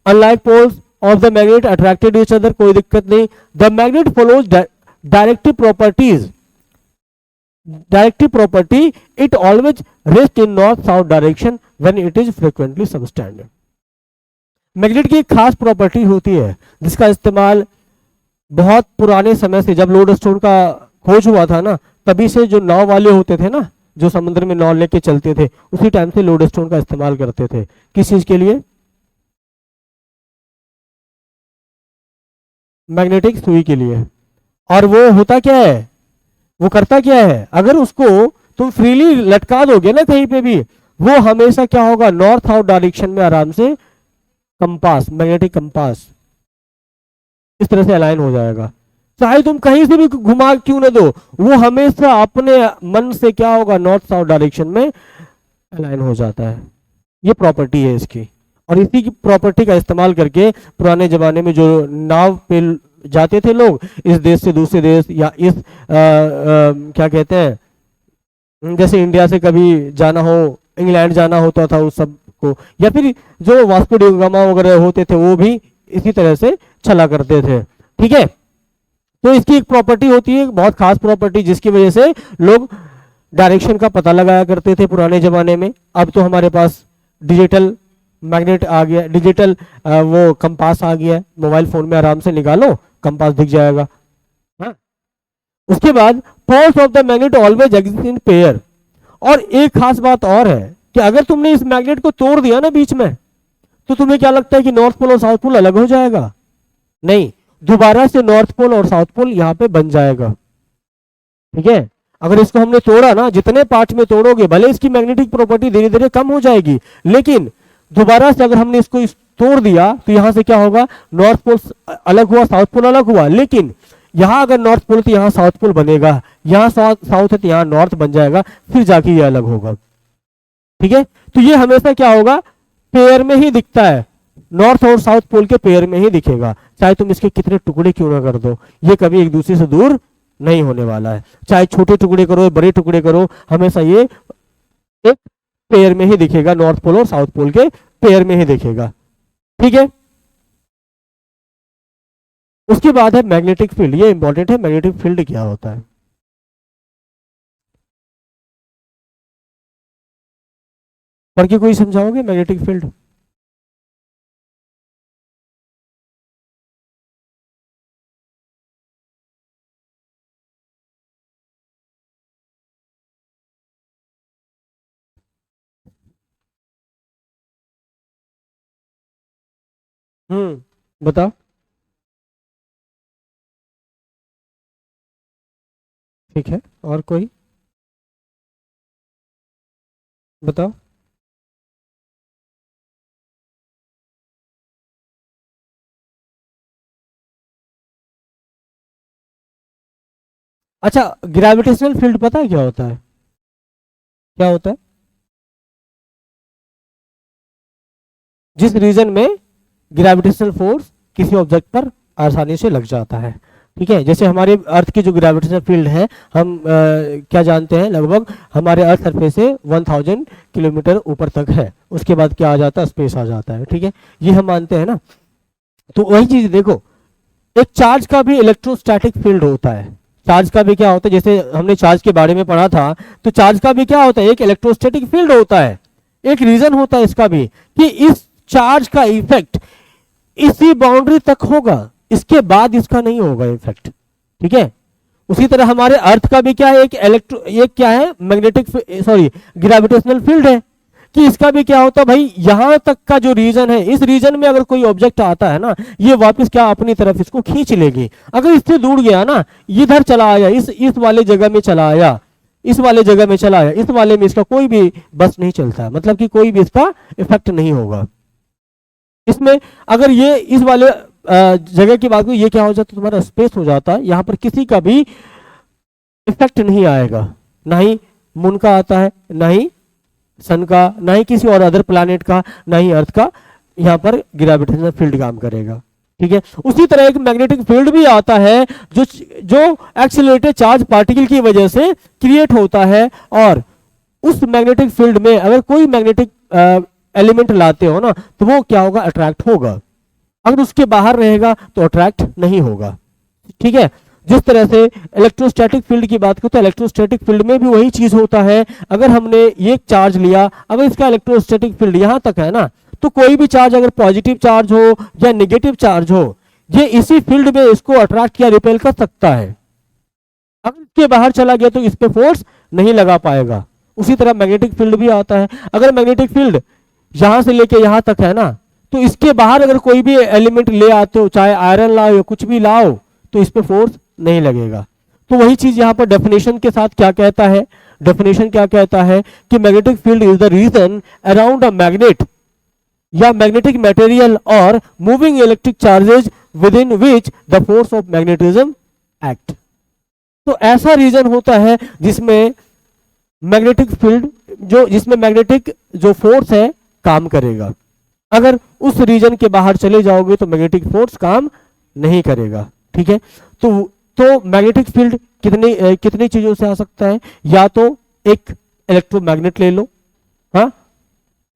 unlike poles of the magnet attracted each other, कोई दिक्कत नहीं। The magnet follows directive property, it always rests in north south direction when it is frequently subtended। Magnet की एक खास property होती है जिसका इस्तेमाल बहुत पुराने समय से, जब लोडस्टोन का खोज हुआ था ना, तभी से जो नाव वाले होते थे ना, जो समुद्र में नाव लेके चलते थे, उसी टाइम से लोडस्टोन का इस्तेमाल करते थे। किस चीज के लिए, मैग्नेटिक सुई के लिए। और वो होता क्या है, वो करता क्या है, अगर उसको तुम फ्रीली लटका दोगे ना कहीं पे भी, वो हमेशा क्या होगा, नॉर्थ साउथ डायरेक्शन में आराम से कंपास, मैग्नेटिक कंपास इस तरह से अलाइन हो जाएगा। चाहे तुम कहीं से भी घुमा क्यों ना दो, वो हमेशा अपने मन से क्या होगा, नॉर्थ साउथ डायरेक्शन में अलाइन हो जाता है। ये प्रॉपर्टी है इसकी। और इसी की प्रॉपर्टी का इस्तेमाल करके पुराने जमाने में जो नाव पे जाते थे लोग, इस देश से दूसरे देश, या इस क्या कहते हैं, जैसे इंडिया से कभी जाना हो, इंग्लैंड जाना होता था उस सब को, या फिर जो वास्को डी गामा वगैरह होते थे वो भी इसी तरह से चला करते थे। ठीक है, तो इसकी एक प्रॉपर्टी होती है, बहुत खास प्रॉपर्टी, जिसकी वजह से लोग डायरेक्शन का पता लगाया करते थे पुराने जमाने में। अब तो हमारे पास डिजिटल मैग्नेट आ गया, डिजिटल वो कंपास आ गया है, मोबाइल फोन में आराम से निकालो कंपास दिख जाएगा। हाँ? उसके बाद poles of the magnet always exist in pair. और एक खास बात और है कि अगर तुमने इस मैग्नेट को तोड़ दिया ना बीच में, तो तुम्हें क्या लगता है कि नॉर्थ पोल और साउथ पोल अलग हो जाएगा? नहीं, दोबारा से नॉर्थ पोल और साउथ पोल यहां पे बन जाएगा। ठीक है, अगर इसको हमने तोड़ा ना, जितने पार्ट में तोड़ोगे, भले इसकी मैग्नेटिक प्रॉपर्टी धीरे धीरे कम हो जाएगी, लेकिन दोबारा से अगर हमने इसको तोड़ दिया तो यहां से क्या होगा, नॉर्थ पोल अलग हुआ, साउथ पोल अलग हुआ, लेकिन यहां अगर नॉर्थ पोल तो यहां साउथ पोल बनेगा, यहां साउथ है तो यहां नॉर्थ बन जाएगा, फिर जाके ये अलग होगा। ठीक है, तो ये हमेशा क्या होगा, पेयर में ही दिखता है, नॉर्थ और साउथ पोल के पेयर में ही दिखेगा, चाहे तुम इसके कितने टुकड़े क्यों ना कर दो, ये कभी एक दूसरे से दूर नहीं होने वाला है। चाहे छोटे टुकड़े करो, बड़े टुकड़े करो, हमेशा ये एक पेयर में ही दिखेगा, नॉर्थ पोल और साउथ पोल के पेयर में ही दिखेगा। ठीक है, उसके बाद है मैग्नेटिक फील्ड। ये इंपॉर्टेंट है, मैग्नेटिक फील्ड क्या होता है। पढ़ के कोई समझाओगे मैग्नेटिक फील्ड? बताओ। ठीक है, और कोई बताओ। अच्छा, ग्रेविटेशनल फील्ड पता है क्या होता है? क्या होता है? जिस रीजन में ग्रेविटेशनल फोर्स किसी ऑब्जेक्ट पर आसानी से लग जाता है। ठीक है, जैसे हमारे अर्थ की जो ग्रेविटेशनल फील्ड है, हम क्या जानते हैं, लगभग हमारे अर्थ सरफेस से 1000 किलोमीटर ऊपर तक है, उसके बाद क्या आ जाता है, स्पेस आ जाता है। ठीक है, ये हम मानते हैं ना। तो वही चीज देखो, एक चार्ज का भी इलेक्ट्रोस्टैटिक फील्ड होता है। चार्ज का भी क्या होता है, जैसे हमने चार्ज के बारे में पढ़ा था, तो चार्ज का भी क्या होता है, एक इलेक्ट्रोस्टैटिक फील्ड होता है। एक रीजन होता है इसका भी कि इस चार्ज का इफेक्ट इसी बाउंड्री तक होगा, इसके बाद इसका नहीं होगा इफेक्ट। ठीक है, उसी तरह हमारे अर्थ का भी क्या है, एक क्या है, मैग्नेटिक सॉरी ग्रेविटेशनल फील्ड है, कि इसका भी क्या होता है भाई, यहां तक का जो रीजन है, इस रीजन में अगर कोई ऑब्जेक्ट आता है ना, ये वापस क्या अपनी तरफ इसको खींच लेगी। अगर इससे दूर गया ना, इधर चला आया, इस वाले जगह में चला आया, इस वाले जगह में चला आया, इस वाले में इसका कोई भी बस नहीं चलता, मतलब कि कोई भी इसका इफेक्ट नहीं होगा इसमें। अगर ये इस वाले जगह की बात करूं, ये क्या हो जाता है, तुम्हारा स्पेस हो जाता है, यहां पर किसी का भी इफेक्ट नहीं आएगा, ना ही मून का आता है, ना ही सन का, ना ही किसी और अदर प्लैनेट का, ना ही अर्थ का, यहां पर ग्रेविटेशनल फील्ड काम करेगा। ठीक है, उसी तरह एक मैग्नेटिक फील्ड भी आता है जो एक्सीलरेटेड चार्ज पार्टिकल की वजह से क्रिएट होता है, और उस मैग्नेटिक फील्ड में अगर कोई मैग्नेटिक एलिमेंट लाते हो ना, तो वो क्या होगा, अट्रैक्ट होगा। अगर उसके बाहर रहेगा तो अट्रैक्ट नहीं होगा। ठीक है, जिस तरह से इलेक्ट्रोस्टैटिक फील्ड की बात करें, तो इलेक्ट्रोस्टैटिक फील्ड में भी वही चीज होता है। अगर हमने ये चार्ज लिया, अगर इसका इलेक्ट्रोस्टैटिक फील्ड यहां तक है ना, तो कोई भी चार्ज अगर पॉजिटिव चार्ज हो या नेगेटिव चार्ज हो, ये इसी फील्ड में इसको अट्रैक्ट या रिपेल कर सकता है। अगर इसके बाहर चला गया तो इस पे फोर्स नहीं लगा पाएगा। उसी तरह मैग्नेटिक फील्ड भी आता है। अगर मैग्नेटिक फील्ड यहां से लेके यहां तक है ना, तो इसके बाहर अगर कोई भी एलिमेंट ले आते हो, चाहे आयरन लाओ या कुछ भी लाओ, तो इस पे फोर्स नहीं लगेगा। तो वही चीज यहां पर डेफिनेशन के साथ क्या कहता है, डेफिनेशन क्या कहता है कि magnetic field is the region around a magnet या मैग्नेटिक मटेरियल और moving electric charges with in which the force of magnetism act. तो ऐसा रीजन होता है जिसमें मैग्नेटिक फील्ड, जो जिसमें मैग्नेटिक जो फोर्स है काम करेगा। अगर उस रीजन के बाहर चले जाओगे तो मैग्नेटिक फोर्स काम नहीं करेगा। ठीक है, तो मैग्नेटिक फील्ड कितनी चीजों से आ सकता है, या तो एक इलेक्ट्रोमैग्नेट ले लो। हाँ,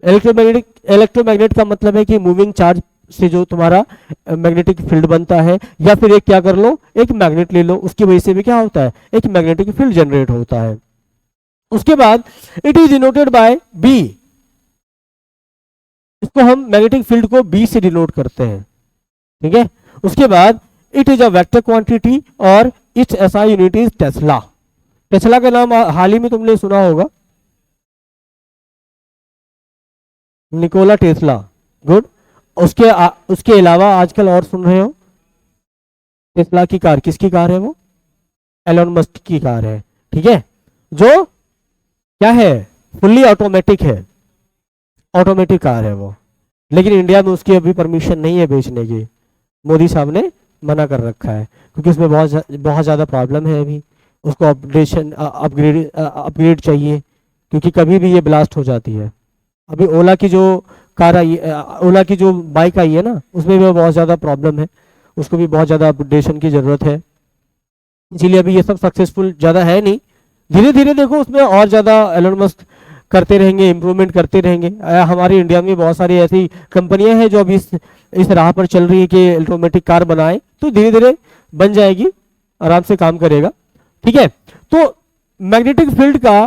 इलेक्ट्रोमैग्नेट का मतलब है कि मूविंग चार्ज से जो तुम्हारा मैग्नेटिक फील्ड बनता है, या फिर एक क्या कर लो, एक मैग्नेट ले लो, उसकी वजह से भी क्या होता है, एक मैग्नेटिक फील्ड जनरेट होता है। उसके बाद it is denoted by B, इसको हम मैग्नेटिक फील्ड को बी से डिनोट करते हैं। ठीक है, उसके बाद it is a vector quantity और it's SI unit is tesla. Tesla का नाम हाल ही में तुमने सुना होगा, निकोला टेस्ला। गुड। उसके अलावा आजकल और सुन रहे हो, टेस्ला की कार, किसकी कार है वो, एलोन मस्क की कार है। ठीक है, जो क्या है, फुल्ली ऑटोमेटिक है, ऑटोमेटिक कार है वो। लेकिन इंडिया में उसकी अभी परमिशन नहीं है बेचने की, मोदी साहब ने मना कर रखा है, क्योंकि उसमें बहुत ज़्यादा प्रॉब्लम है अभी, उसको अपडेशन अपग्रेड चाहिए, क्योंकि कभी भी ये ब्लास्ट हो जाती है। अभी ओला की जो कार आई, ओला की जो बाइक आई है ना, उसमें भी बहुत ज़्यादा प्रॉब्लम है, उसको भी बहुत ज़्यादा अपडेशन की ज़रूरत है। इसीलिए अभी ये सब सक्सेसफुल ज़्यादा है नहीं, धीरे धीरे देखो उसमें और ज़्यादा एलोन मस्क करते रहेंगे, इम्प्रूवमेंट करते रहेंगे। हमारे इंडिया में बहुत सारी ऐसी कंपनियां हैं जो अभी इस राह पर चल रही है कि ऑटोमेटिक कार बनाए, तो धीरे धीरे बन जाएगी, आराम से काम करेगा। ठीक है, तो मैग्नेटिक फील्ड का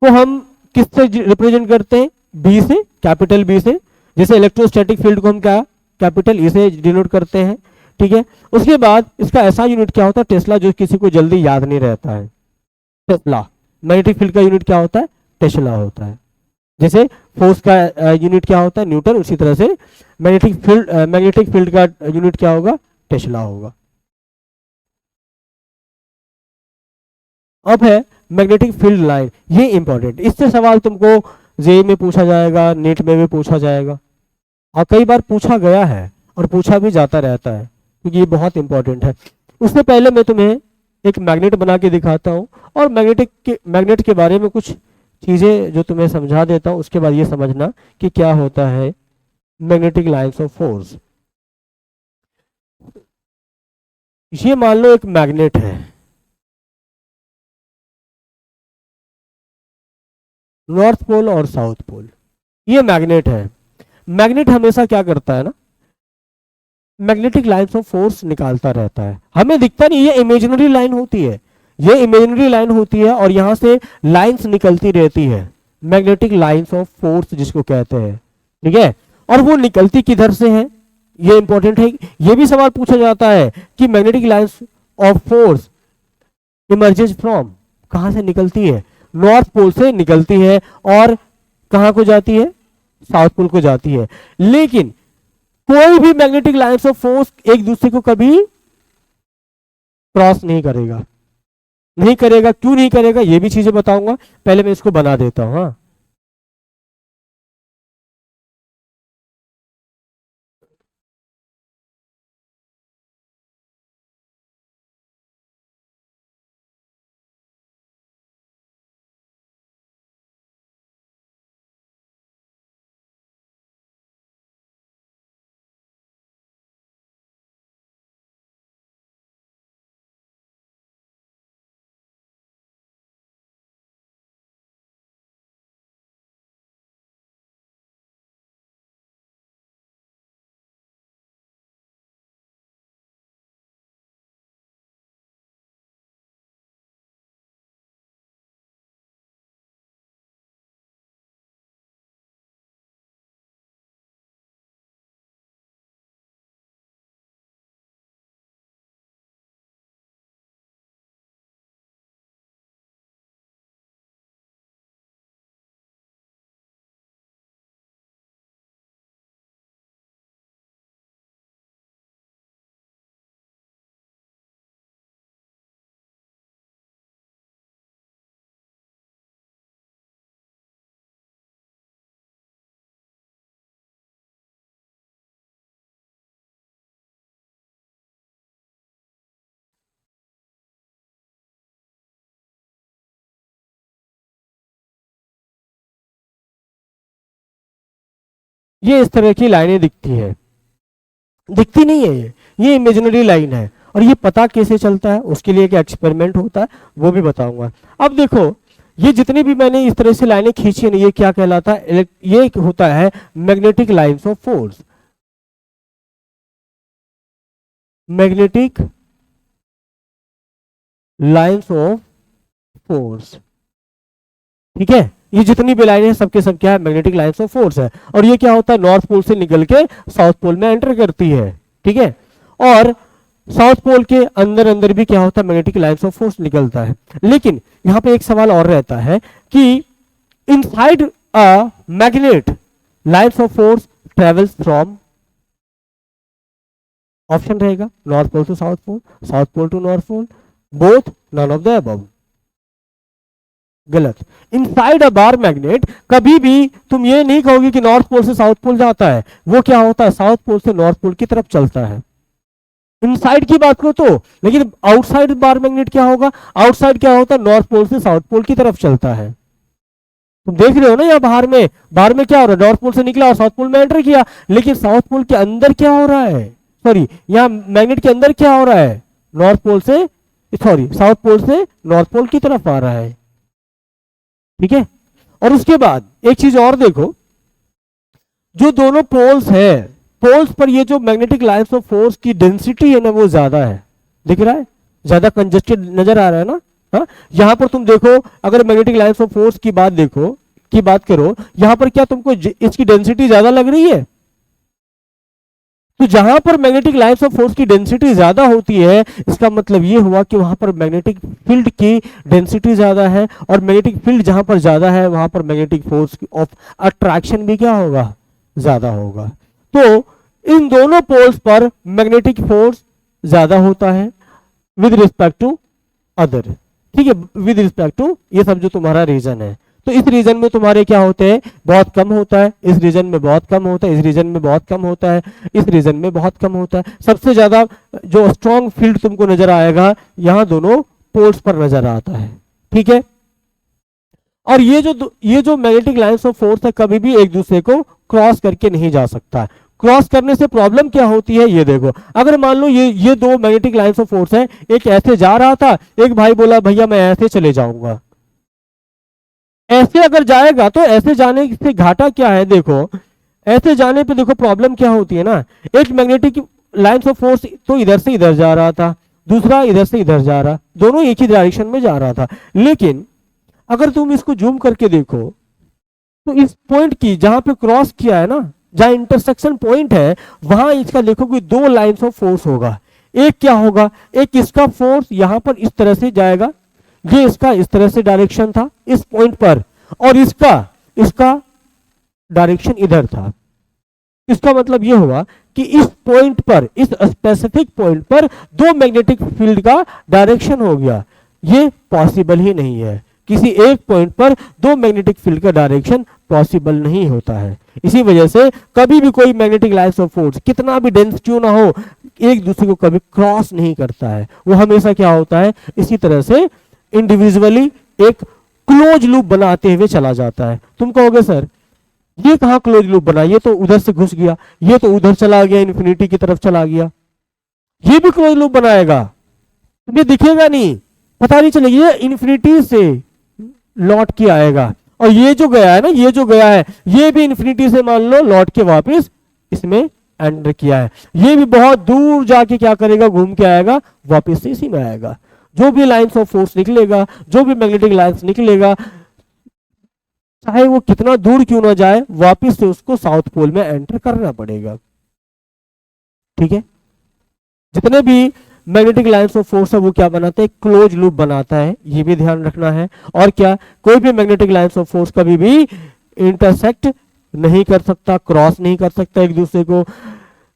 को हम किससे रिप्रेजेंट करते हैं, बी से, कैपिटल बी से। जैसे इलेक्ट्रोस्टैटिक फील्ड को हम क्या, कैपिटल ई से डिनोट करते हैं। ठीक है, उसके बाद इसका ऐसा यूनिट क्या होता है, टेस्ला, जो किसी को जल्दी याद नहीं रहता है। टेस्ला, मैग्नेटिक फील्ड का यूनिट क्या होता है, टेस्ला होता है। जैसे फोर्स का यूनिट क्या होता है, न्यूटन, उसी तरह से मैग्नेटिक फील्ड का यूनिट क्या होगा, टेस्ला होगा। अब है मैग्नेटिक फील्ड लाइन, ये इंपॉर्टेंट, इससे सवाल तुमको जेई में पूछा जाएगा, नेट में भी पूछा जाएगा, और कई बार पूछा गया है और पूछा भी जाता रहता है, क्योंकि ये बहुत इंपॉर्टेंट है। उससे पहले मैं तुम्हें एक मैग्नेट बना के दिखाता हूँ, और मैग्नेट के बारे में कुछ चीज़ें जो तुम्हें समझा देता हूँ, उसके बाद ये समझना कि क्या होता है मैग्नेटिक लाइन्स ऑफ फोर्स। ये मान लो एक मैग्नेट है, नॉर्थ पोल और साउथ पोल, ये मैग्नेट है। मैग्नेट हमेशा क्या करता है ना, मैग्नेटिक लाइन्स ऑफ फोर्स निकालता रहता है, हमें दिखता नहीं, ये इमेजिनरी लाइन होती है, ये इमेजिनरी लाइन होती है, और यहां से लाइंस निकलती रहती है, मैग्नेटिक लाइन्स ऑफ फोर्स जिसको कहते हैं। ठीक है, और वो निकलती किधर से है, ये इंपॉर्टेंट है। ये भी सवाल पूछा जाता है कि magnetic lines of force emerges from, कहां से निकलती है, नॉर्थ पोल से निकलती है, और कहां को जाती है, साउथ पोल को जाती है। लेकिन कोई भी मैग्नेटिक लाइन्स ऑफ फोर्स एक दूसरे को कभी क्रॉस नहीं करेगा, नहीं करेगा, क्यों नहीं करेगा ये भी चीजें बताऊंगा, पहले मैं इसको बना देता हूं। हाँ, ये इस तरह की लाइनें दिखती है, दिखती नहीं है, ये इमेजिनरी लाइन है। और ये पता कैसे चलता है, उसके लिए एक एक्सपेरिमेंट होता है, वो भी बताऊंगा। अब देखो, ये जितनी भी मैंने इस तरह से लाइनें खींची है, ये क्या कहलाता है, ये होता है magnetic lines of force, magnetic lines of force. ठीक है, ये जितनी भी लाइनें हैं सबके सब क्या है, मैग्नेटिक लाइंस ऑफ फोर्स है। और ये क्या होता है, नॉर्थ पोल से निकल के साउथ पोल में एंटर करती है। ठीक है, और साउथ पोल के अंदर अंदर भी क्या होता है, मैग्नेटिक लाइंस ऑफ फोर्स निकलता है। लेकिन यहां पे एक सवाल और रहता है कि inside a magnet lines of force travels from, option रहेगा north pole to south pole, south pole to north pole, both, none of the above. गलत। इनसाइड अ बार मैग्नेट, कभी भी तुम ये नहीं कहोगे कि नॉर्थ पोल से साउथ पोल जाता है, वो क्या होता है, साउथ पोल से नॉर्थ पोल की तरफ चलता है। इनसाइड की बात करो तो, लेकिन आउटसाइड बार मैग्नेट क्या होगा, आउटसाइड क्या होता है, नॉर्थ पोल से साउथ पोल की तरफ चलता है। तुम देख रहे हो ना, यहाँ बाहर में क्या हो रहा है, नॉर्थ पोल से निकला और साउथ पोल में एंटर किया, लेकिन साउथ पोल के अंदर क्या हो रहा है, सॉरी यहाँ मैग्नेट के अंदर क्या हो रहा है, नॉर्थ पोल से, सॉरी साउथ पोल से नॉर्थ पोल की तरफ आ रहा है। ठीक है, और उसके बाद एक चीज और देखो, जो दोनों पोल्स है, पोल्स पर ये जो मैग्नेटिक लाइंस ऑफ फोर्स की डेंसिटी है ना, वो ज्यादा है। दिख रहा है, ज्यादा कंजस्टेड नजर आ रहा है ना। हाँ, यहां पर तुम देखो, अगर मैग्नेटिक लाइंस ऑफ फोर्स की बात देखो, की बात करो, यहां पर क्या तुमको इसकी डेंसिटी ज्यादा लग रही है। तो जहां पर मैग्नेटिक लाइंस ऑफ फोर्स की डेंसिटी ज्यादा होती है, इसका मतलब ये हुआ कि वहां पर मैग्नेटिक फील्ड की डेंसिटी ज्यादा है, और मैग्नेटिक फील्ड जहां पर ज्यादा है, वहां पर मैग्नेटिक फोर्स ऑफ अट्रैक्शन भी क्या होगा, ज्यादा होगा। तो इन दोनों पोल्स पर मैग्नेटिक फोर्स ज्यादा होता है विद रिस्पेक्ट टू अदर। ठीक है, विद रिस्पेक्ट टू ये सब जो तुम्हारा रीजन है। तो इस रीजन में तुम्हारे क्या होते हैं, बहुत कम होता है, इस रीजन में बहुत कम होता है, इस रीजन में बहुत कम होता है, इस रीजन में बहुत कम होता है। सबसे ज्यादा जो स्ट्रॉन्ग फील्ड तुमको नजर आएगा, यहां दोनों पोल्स पर नजर आता है। ठीक है, और ये जो मैग्नेटिक लाइंस ऑफ फोर्स है, कभी भी एक दूसरे को क्रॉस करके नहीं जा सकता है। क्रॉस करने से प्रॉब्लम क्या होती है, ये देखो, अगर मान लो ये दो मैग्नेटिक लाइंस ऑफ फोर्स है, एक ऐसे जा रहा था, एक भाई बोला भैया मैं ऐसे चले जाऊंगा। ऐसे अगर जाएगा तो ऐसे जाने से घाटा क्या है, देखो ऐसे जाने पे देखो प्रॉब्लम क्या होती है ना, एक मैग्नेटिक लाइंस ऑफ फोर्स तो इधर से इधर जा रहा था, दूसरा इधर से इधर जा रहा, दोनों एक ही डायरेक्शन में जा रहा था। लेकिन अगर तुम इसको जूम करके देखो, तो इस पॉइंट की जहां पे क्रॉस किया है ना, जहां इंटरसेक्शन पॉइंट है, वहां इसका देखो कि दो लाइंस ऑफ फोर्स होगा। एक क्या होगा, एक इसका फोर्स यहां पर इस तरह से जाएगा, ये इसका इस तरह से डायरेक्शन था इस पॉइंट पर, और इसका डायरेक्शन इधर था। इसका मतलब यह हुआ कि इस पॉइंट पर, इस स्पेसिफिक पॉइंट पर दो मैग्नेटिक फील्ड का डायरेक्शन हो गया। ये पॉसिबल ही नहीं है, किसी एक पॉइंट पर दो मैग्नेटिक फील्ड का डायरेक्शन पॉसिबल नहीं होता है। इसी वजह से कभी भी कोई मैग्नेटिक लाइंस ऑफ फोर्स कितना भी डेंस क्यों ना हो, एक दूसरे को कभी क्रॉस नहीं करता है। वो हमेशा क्या होता है, इसी तरह से इंडिविजुअली एक क्लोज लूप बनाते हुए चला जाता है। तुम कहोगे सर ये कहां क्लोज लूप बना, ये तो उधर से घुस गया, ये तो उधर चला गया, इन्फिनिटी की तरफ चला गया, ये भी क्लोज लूप बनाएगा, तुम्हें दिखेगा नहीं, पता नहीं चलेगा, ये इन्फिनिटी से लौट के आएगा। और ये जो गया है ना, ये जो गया है, ये भी इन्फिनिटी से मान लो लौट के वापस इसमें एंटर किया है। ये भी बहुत दूर जाके क्या करेगा, घूम के आएगा, वापस से इसी में आएगा। जो भी लाइंस ऑफ फोर्स निकलेगा, जो भी मैग्नेटिक लाइंस निकलेगा, चाहे वो कितना दूर क्यों ना जाए, वापस से उसको साउथ पोल में एंटर करना पड़ेगा। ठीक है, जितने भी मैग्नेटिक लाइंस ऑफ फोर्स है वो क्या बनाता है, क्लोज लूप बनाता है, ये भी ध्यान रखना है। और क्या, कोई भी मैग्नेटिक लाइंस ऑफ फोर्स कभी भी इंटरसेक्ट नहीं कर सकता, क्रॉस नहीं कर सकता एक दूसरे को।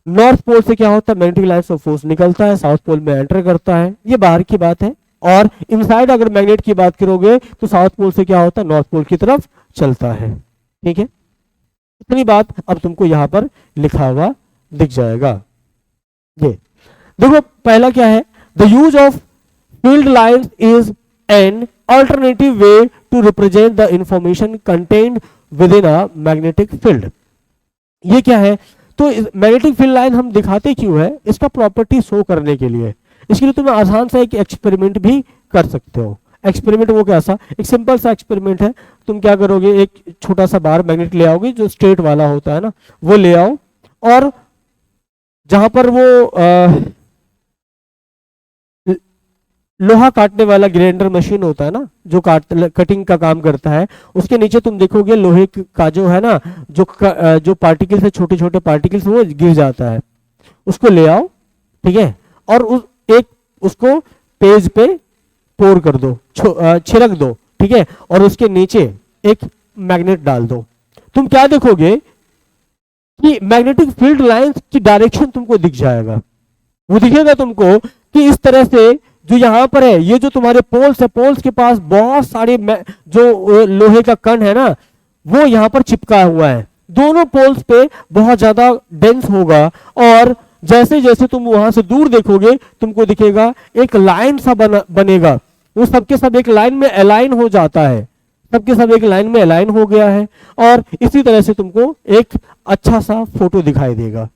नॉर्थ पोल से क्या होता है, मैग्नेटिक लाइंस ऑफ फोर्स निकलता है, साउथ पोल में एंटर करता है, ये बाहर की बात है। और इनसाइड अगर मैग्नेट की बात करोगे तो साउथ पोल से क्या होता है, नॉर्थ पोल की तरफ चलता है। ठीक है, इतनी बात अब तुमको यहां पर लिखा हुआ दिख जाएगा। ये देखो पहला क्या है, the use of field lines is an alternative way to represent the information contained with in a magnetic field. ये क्या है, तो मैग्नेटिक फील्ड लाइन हम दिखाते क्यों है, इसका प्रॉपर्टी शो करने के लिए। इसके लिए तुम आसान सा एक एक्सपेरिमेंट भी कर सकते हो। एक्सपेरिमेंट वो कैसा, एक सिंपल सा एक्सपेरिमेंट है। तुम क्या करोगे, एक छोटा सा बार मैग्नेट ले आओगे जो स्ट्रेट वाला होता है ना, वो ले आओ, और जहां पर वो लोहा काटने वाला ग्राइंडर मशीन होता है ना, जो कटिंग का काम करता है, उसके नीचे तुम देखोगे लोहे का जो है ना, जो पार्टिकल्स है, छोटे छोटे पार्टिकल्स, वो गिर जाता है। उसको ले आओ, ठीक है, और उसको पेज पे पोर कर दो, छिड़क दो, ठीक है, और उसके नीचे एक मैग्नेट डाल दो। तुम क्या देखोगे कि मैग्नेटिक फील्ड लाइंस की डायरेक्शन तुमको दिख जाएगा। वो दिखेगा तुमको कि इस तरह से जो यहां पर है, ये जो तुम्हारे पोल्स है, पोल्स के पास बहुत सारे जो लोहे का कण है ना, वो यहां पर चिपका हुआ है। दोनों पोल्स पे बहुत ज्यादा डेंस होगा, और जैसे जैसे तुम वहां से दूर देखोगे तुमको दिखेगा एक लाइन सा बनेगा। वो सबके सब एक लाइन में अलाइन हो जाता है, सबके सब एक लाइन में अलाइन हो गया है, और इसी तरह से तुमको एक अच्छा सा फोटो दिखाई देगा।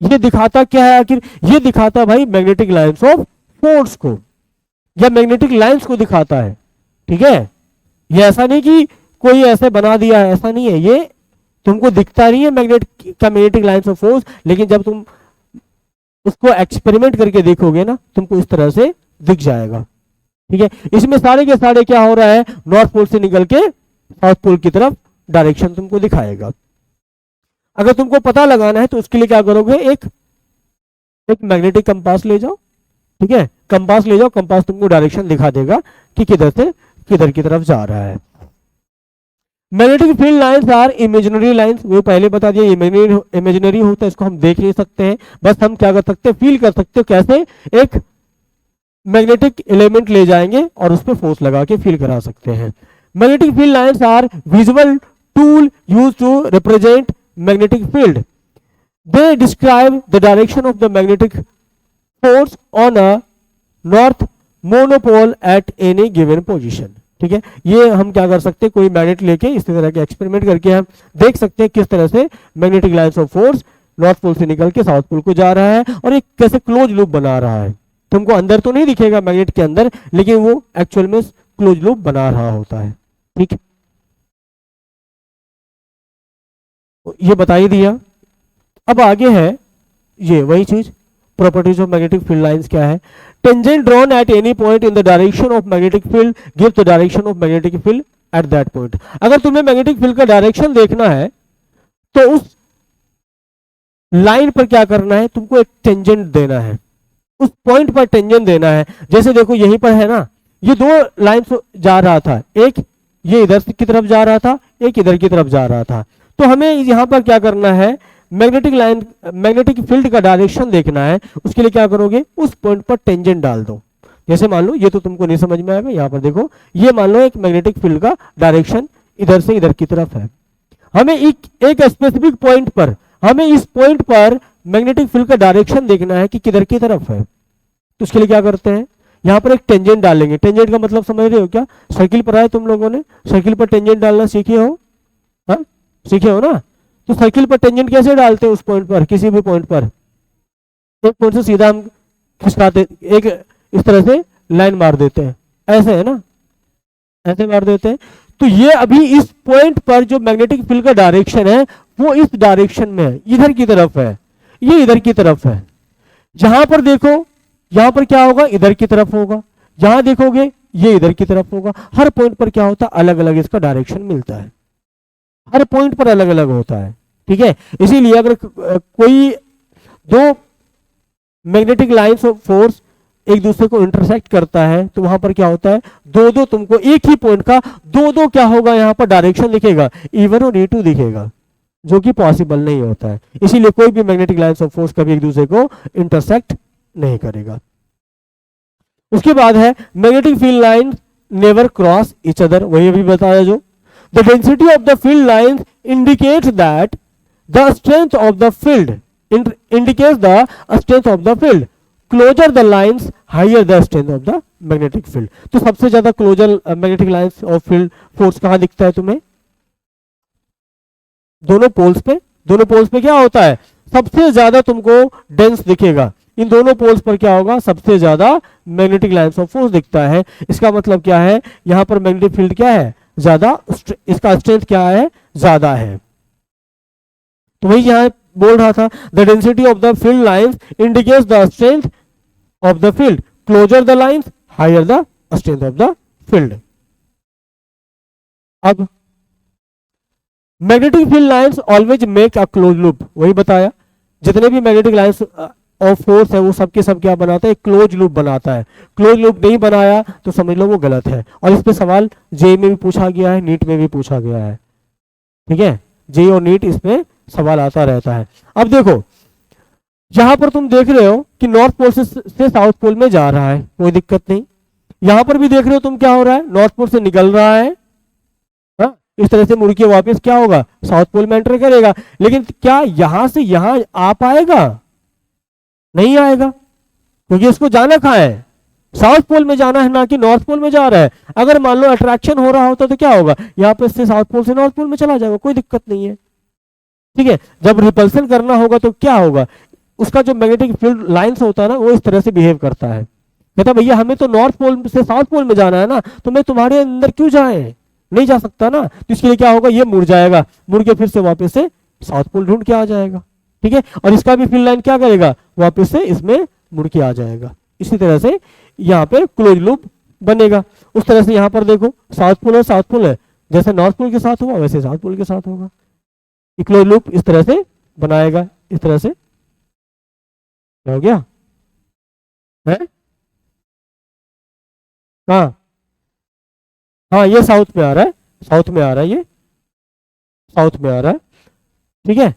ये दिखाता क्या है आखिर, ये दिखाता भाई मैग्नेटिक लाइंस ऑफ फोर्स को, या मैग्नेटिक लाइंस को दिखाता है, ठीक है। ये ऐसा नहीं कि कोई ऐसे बना दिया है, ऐसा नहीं है, ये तुमको दिखता नहीं है मैग्नेटिक लाइंस ऑफ फोर्स, लेकिन जब तुम उसको एक्सपेरिमेंट करके देखोगे ना, तुमको इस तरह से दिख जाएगा, ठीक है। इसमें सारे के सारे क्या हो रहा है, नॉर्थ पोल से निकल के साउथ पोल की तरफ डायरेक्शन तुमको दिखाएगा। अगर तुमको पता लगाना है तो उसके लिए क्या करोगे, एक मैग्नेटिक कंपास ले जाओ, ठीक है, कंपास ले जाओ, कंपास तुमको डायरेक्शन दिखा देगा कि किधर से किधर की तरफ जा रहा है। Magnetic field lines are imaginary lines, वो पहले बता दिया, इमेजिनरी होता है, इसको हम देख नहीं सकते हैं, बस हम क्या कर सकते हैं, फील कर सकते हो। कैसे, एक मैग्नेटिक एलिमेंट ले जाएंगे और उस पर फोर्स लगा के फील करा सकते हैं। Magnetic field lines are visual tool used to represent magnetic field. They describe the direction of the magnetic force on a north monopole at any given position. ठीक है, ये हम क्या कर सकते हैं, कोई मैग्नेट लेके इस तरह के एक्सपेरिमेंट करके हम देख सकते हैं किस तरह से magnetic lines of force north pole से निकल के साउथ पोल को जा रहा है, और एक कैसे क्लोज लूप बना रहा है। तुमको अंदर तो नहीं दिखेगा मैग्नेट के अंदर, लेकिन वो एक्चुअल में क्लोज लूप बना रहा होता है, ठीक है। ये बता ही दिया। अब आगे है ये वही चीज, properties of magnetic field lines क्या है। Tangent drawn at any point in the direction of magnetic field give the direction of magnetic field at that point. अगर तुम्हें मैग्नेटिक फील्ड का डायरेक्शन देखना है तो उस लाइन पर क्या करना है, तुमको एक टेंजेंट देना है, उस पॉइंट पर टेंजेंट देना है। जैसे देखो यहीं पर है ना, ये दो लाइन जा रहा था, एक ये इधर की तरफ जा रहा था, एक इधर की तरफ जा रहा था। तो हमें यहां पर क्या करना है, मैग्नेटिक फील्ड का डायरेक्शन देखना है। उसके लिए क्या करोगे, उस पॉइंट पर टेंजेंट डाल दो। जैसे मान लो, ये तो तुमको नहीं समझ में आएगा, यहां पर देखो, ये मान लो एक मैग्नेटिक फील्ड का डायरेक्शन इधर से इधर की तरफ है। हमें एक स्पेसिफिक पॉइंट पर, हमें इस पॉइंट पर मैग्नेटिक फील्ड का डायरेक्शन देखना है कि किधर की तरफ है। तो उसके लिए क्या करते हैं, यहां पर एक टेंजेंट डालेंगे। टेंजेंट का मतलब समझ रहे हो क्या, सर्किल पर आए तुम लोगों ने, सर्किल पर टेंजेंट डालना सीखे हो, हाँ सीखे हो ना। तो सर्किल पर टेंजेंट कैसे डालते हैं, उस पॉइंट पर, किसी भी पॉइंट पर एक पॉइंट से सीधा हम खिसकाते, एक इस तरह से लाइन मार देते हैं, ऐसे है ना, ऐसे मार देते हैं। तो ये अभी इस पॉइंट पर जो मैग्नेटिक फील्ड का डायरेक्शन है वो इस डायरेक्शन में है, इधर की तरफ है, ये इधर की तरफ है। जहां पर देखो, यहां पर क्या होगा, इधर की तरफ होगा, जहां देखोगे ये इधर की तरफ होगा। हर पॉइंट पर क्या होता है, अलग अलग इसका डायरेक्शन मिलता है, हर पॉइंट पर अलग अलग होता है, ठीक है। इसीलिए अगर कोई दो मैग्नेटिक लाइंस ऑफ फोर्स एक दूसरे को इंटरसेक्ट करता है तो वहां पर क्या होता है, दो दो तुमको एक ही पॉइंट का दो दो क्या होगा, यहां पर डायरेक्शन दिखेगा, E1 और E2 दिखेगा, जो कि पॉसिबल नहीं होता है। इसीलिए कोई भी मैग्नेटिक लाइंस ऑफ फोर्स कभी एक दूसरे को इंटरसेक्ट नहीं करेगा। उसके बाद है magnetic field line never cross each other, वही अभी बताया जो the density of the field lines indicates that the strength of the field indicates the strength of the field. Closer the lines, higher the strength of the magnetic field. तो सबसे ज्यादा closer magnetic lines of field force कहां दिखता है तुम्हें, दोनों poles पे क्या होता है, सबसे ज्यादा तुमको डेंस दिखेगा। इन दोनों पोल्स पर क्या होगा, सबसे ज्यादा मैग्नेटिक लाइंस ऑफ फोर्स दिखता है। इसका मतलब क्या है, यहां पर मैग्नेटिक फील्ड क्या है, ज्यादा, इसका स्ट्रेंथ क्या है, ज्यादा है। तो वही यहां बोल रहा था, the density of the field lines indicates the strength of the field, closer the lines higher the strength of the field. अब magnetic field lines always make a close loop, वही बताया, जितने भी मैग्नेटिक लाइंस ऑफ फोर्स है वो सबके सब क्या बनाता है, क्लोज लूप बनाता है। क्लोज लूप नहीं बनाया तो समझ लो वो गलत है। और इस पे सवाल जे में भी पूछा गया है, नीट में भी पूछा गया है, ठीक है, जे और नीट इसमें सवाल आता रहता है। अब देखो यहां पर तुम देख रहे हो कि नॉर्थ पोल से साउथ पोल में जा रहा है, कोई दिक्कत नहीं। यहां पर भी देख रहे हो तुम क्या हो रहा है, नॉर्थ पोल से निकल रहा है, हा? इस तरह से मुड़ के वापस क्या होगा, साउथ पोल में एंटर करेगा। लेकिन क्या यहां से यहां आ पाएगा, नहीं आएगा, क्योंकि इसको जाना कहां है, साउथ पोल में जाना है, ना कि नॉर्थ पोल में जा रहा है। अगर मान लो अट्रैक्शन हो रहा होता तो क्या होगा, यहाँ पे से साउथ पोल से नॉर्थ पोल में चला जाएगा, कोई दिक्कत नहीं है, ठीक है। जब रिपल्सन करना होगा तो क्या होगा, उसका जो मैग्नेटिक फील्ड लाइंस होता है ना, वो इस तरह से बिहेव करता है, कहता भैया हमें तो नॉर्थ पोल से साउथ पोल में जाना है ना, तो मैं तुम्हारे अंदर क्यों जाए, नहीं जा सकता ना। तो इसके लिए क्या होगा, ये मुड़ जाएगा, मुड़ के फिर से वापस से साउथ पोल ढूंढ के आ जाएगा, ठीक है। और इसका भी फील्ड लाइन क्या करेगा, वापस से इसमें मुड़ के आ जाएगा। इसी तरह से यहाँ पे क्लोज लूप बनेगा। उस तरह से यहाँ पर देखो साउथ पोल है, साउथ पोल है, जैसे नॉर्थ पोल के साथ हुआ वैसे साउथ पोल के साथ होगा। क्लोज लूप इस तरह से बनाएगा, इस तरह से, क्या हो गया है, हाँ हाँ ये साउथ में आ रहा है, साउथ में आ रहा है, ये साउथ में आ रहा है, ठीक है।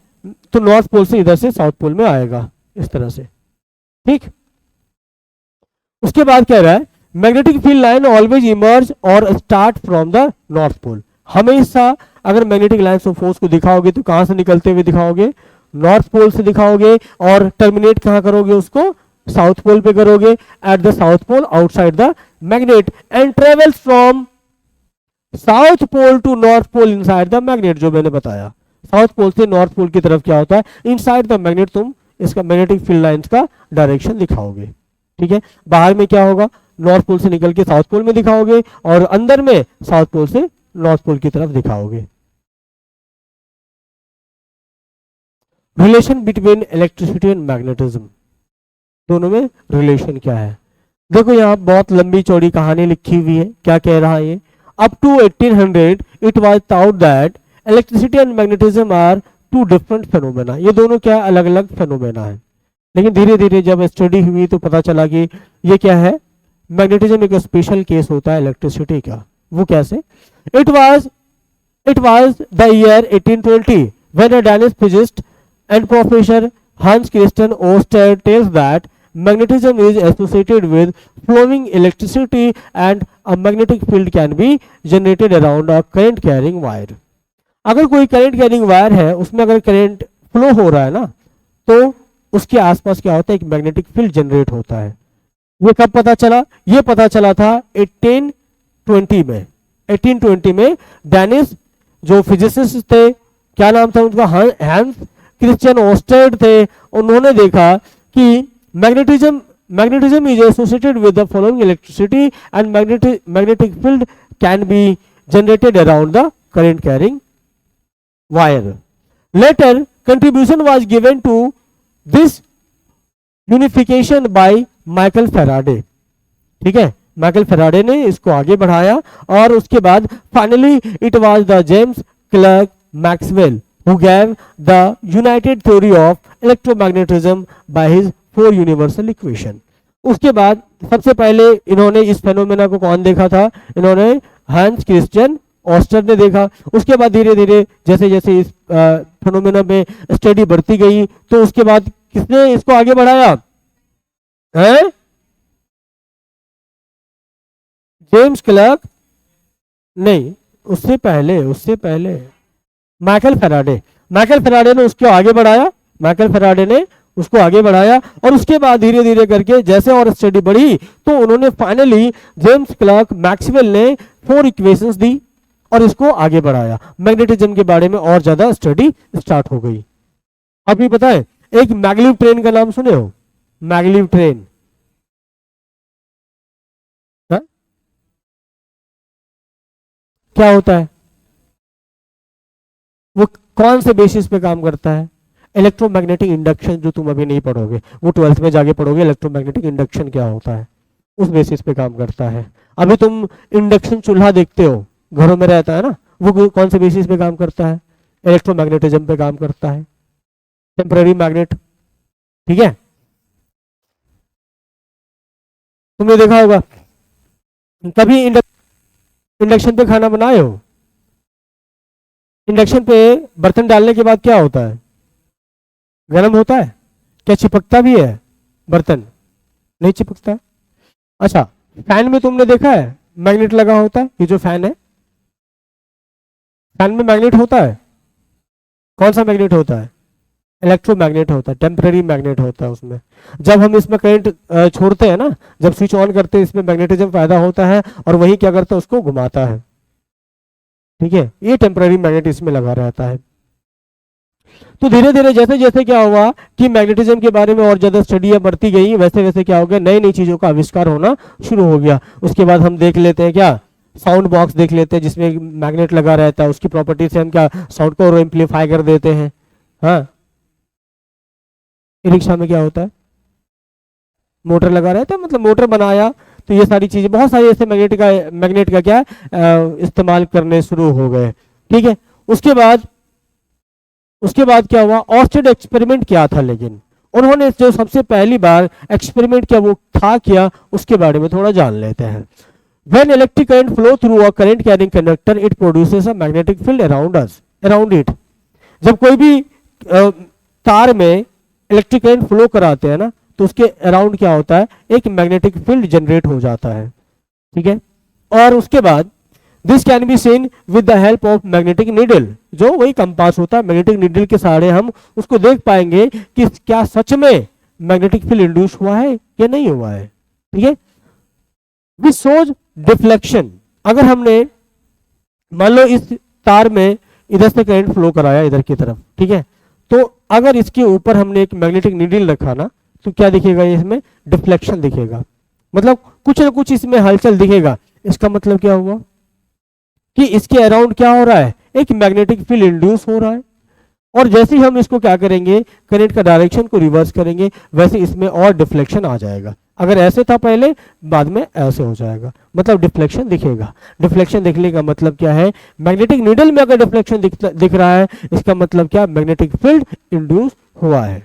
तो नॉर्थ पोल से इधर से साउथ पोल में आएगा, इस तरह से, ठीक। उसके बाद कह रहा है magnetic field line always emerge और start from the north pole. हमेशा अगर मैग्नेटिक लाइंस ऑफ फोर्स को दिखाओगे तो कहां से निकलते हुए दिखाओगे, नॉर्थ पोल से दिखाओगे, और टर्मिनेट कहां करोगे उसको, साउथ पोल पे करोगे, at the south pole outside the magnet, and travels from south pole to north pole inside the magnet. जो मैंने बताया साउथ पोल से नॉर्थ पोल की तरफ क्या होता है, इनसाइड द मैग्नेट तुम इसका मैग्नेटिक फील्ड लाइंस का डायरेक्शन दिखाओगे, ठीक है। बाहर में क्या होगा, नॉर्थ पोल से निकल के साउथ पोल में दिखाओगे, और अंदर में साउथ पोल से नॉर्थ पोल की तरफ दिखाओगे। Relation between electricity and magnetism, दोनों में रिलेशन क्या है। देखो यहाँ बहुत लंबी चौड़ी कहानी लिखी हुई है, क्या कह रहा है ये, up to 1800 it was thought that electricity and magnetism are two different phenomena. ये दोनों क्या अलग अलग फेनोमेना है। लेकिन धीरे धीरे जब स्टडी हुई तो पता चला कि ये क्या है, मैग्नेटिज्म एक स्पेशल केस होता है इलेक्ट्रिसिटी का। वो कैसे, it was the year 1820 when a Danish physicist and Professor Hans Christian Oster tells that magnetism is associated with flowing electricity and a magnetic field can be generated around a current carrying wire। अगर कोई current carrying wire है उसमें अगर current flow हो रहा है ना, तो उसके आसपास क्या होता है, एक मैग्नेटिक फील्ड जनरेट होता है। ये कब पता चला, ये पता चला था 1820 में। 1820 में डैनिश जो फिजिसिस्ट थे, क्या नाम था उनका, हैंस क्रिश्चियन ओस्टेड थे, उन्होंने देखा कि magnetism is associated with the following electricity and magnetic field can be generated around the current carrying wire. Later contribution was given to this unification by Michael Faraday, ठीक है, Michael Faraday ने इसको आगे बढ़ाया, और उसके बाद finally it was the James clerk Maxwell who gave the united theory of electromagnetism by his 4 universal equation। उसके बाद सबसे पहले इन्होंने इस फेनोमेना को कौन देखा था, इन्होंने हंस क्रिश्चियन ऑस्टर ने देखा। उसके बाद धीरे धीरे जैसे जैसे इस फेनोमेना में स्टडी बढ़ती गई तो उसके बाद किसने इसको आगे बढ़ाया है, जेम्स क्लर्क, नहीं उससे पहले माइकल फेराडे ने उसको आगे बढ़ाया, और उसके बाद धीरे धीरे करके जैसे और स्टडी बढ़ी तो उन्होंने फाइनली जेम्स क्लर्क मैक्सवेल ने 4 इक्वेशंस दी, और इसको आगे बढ़ाया, मैग्नेटिज्म के बारे में और ज्यादा स्टडी स्टार्ट हो गई। अभी पता है एक मैगलीव ट्रेन का नाम सुने हो? मैगलीव ट्रेन, हाँ? क्या होता है वो? कौन से बेसिस पे काम करता है? इलेक्ट्रोमैग्नेटिक इंडक्शन, जो तुम अभी नहीं पढ़ोगे, वो 12th में जाके पढ़ोगे। इलेक्ट्रोमैग्नेटिक इंडक्शन क्या होता है, उस बेसिस पे काम करता है। अभी तुम इंडक्शन चूल्हा देखते हो, घरों में रहता है ना, वो कौन से बेसिस पे काम करता है? इलेक्ट्रोमैग्नेटिज्म पे काम करता है, टेम्पररी मैग्नेट। ठीक है, तुमने देखा होगा कभी इंडक्शन पे खाना बनाए हो? इंडक्शन पे बर्तन डालने के बाद क्या होता है? गर्म होता है। क्या चिपकता भी है बर्तन? नहीं चिपकता है। अच्छा, फैन में तुमने देखा है मैग्नेट लगा होता है? ये जो फैन है, फैन में मैग्नेट होता है। कौन सा मैग्नेट होता है? इलेक्ट्रोमैग्नेट होता है, टेम्पररी मैग्नेट होता है उसमें। जब हम इसमें करंट छोड़ते हैं ना, जब स्विच ऑन करते हैं, इसमें मैग्नेटिज्म पैदा होता है और वही क्या करता है, उसको घुमाता है। ठीक है, ये टेम्पररी मैग्नेट इसमें लगा रहता है। तो धीरे धीरे जैसे जैसे क्या हुआ कि मैग्नेटिज्म के बारे में और ज्यादा स्टडियां बढ़ती गई, वैसे वैसे क्या हो गया, नई नई चीजों का आविष्कार होना शुरू हो गया। उसके बाद हम देख लेते हैं क्या, साउंड बॉक्स देख लेते हैं जिसमें मैग्नेट लगा रहता है। उसकी प्रॉपर्टी से हम क्या साउंड को और एम्पलीफाई कर देते हैं। हाँ, ई रिक्शा में क्या होता है, मोटर लगा रहता है, मतलब मोटर बनाया। तो ये सारी चीजें, बहुत सारे ऐसे मैग्नेट का क्या इस्तेमाल करने शुरू हो गए। ठीक है, उसके बाद क्या हुआ, ऑर्स्टेड एक्सपेरिमेंट क्या था, लेकिन उन्होंने जो सबसे पहली बार एक्सपेरिमेंट किया वो था क्या, उसके बारे में थोड़ा जान लेते हैं। When electric current flow through a current carrying conductor, it produces a magnetic field around it. जब कोई भी तार में इलेक्ट्रिक करंट फ्लो कराते हैं ना, तो उसके अराउंड क्या होता है, एक मैग्नेटिक फील्ड जनरेट हो जाता है। ठीक है, और उसके बाद this can be seen with the help of magnetic needle, जो वही कंपास होता है, मैग्नेटिक नीडल के सहारे हम उसको देख पाएंगे कि क्या सच में मैग्नेटिक फील्ड इंड्यूस हुआ है या नहीं हुआ है। ठीक है, विच शोज डिफ्लेक्शन। अगर हमने मान लो इस तार में इधर से करंट फ्लो कराया इधर की तरफ, ठीक है, तो अगर इसके ऊपर हमने एक मैग्नेटिक नीडल रखा ना, तो क्या दिखेगा, इसमें डिफ्लेक्शन दिखेगा, मतलब कुछ ना कुछ इसमें हलचल दिखेगा। इसका मतलब क्या हुआ कि इसके अराउंड क्या हो रहा है, एक मैग्नेटिक फील्ड इंड्यूस हो रहा है। और जैसे ही हम इसको क्या करेंगे, करंट का डायरेक्शन को रिवर्स करेंगे, वैसे इसमें और डिफ्लेक्शन आ जाएगा। अगर ऐसे था पहले, बाद में ऐसे हो जाएगा, मतलब डिफ्लेक्शन दिखेगा। डिफ्लेक्शन दिखने का मतलब क्या है, मैग्नेटिक नीडल में अगर डिफ्लेक्शन दिख रहा है, इसका मतलब क्या, मैग्नेटिक फील्ड इंड्यूस हुआ है।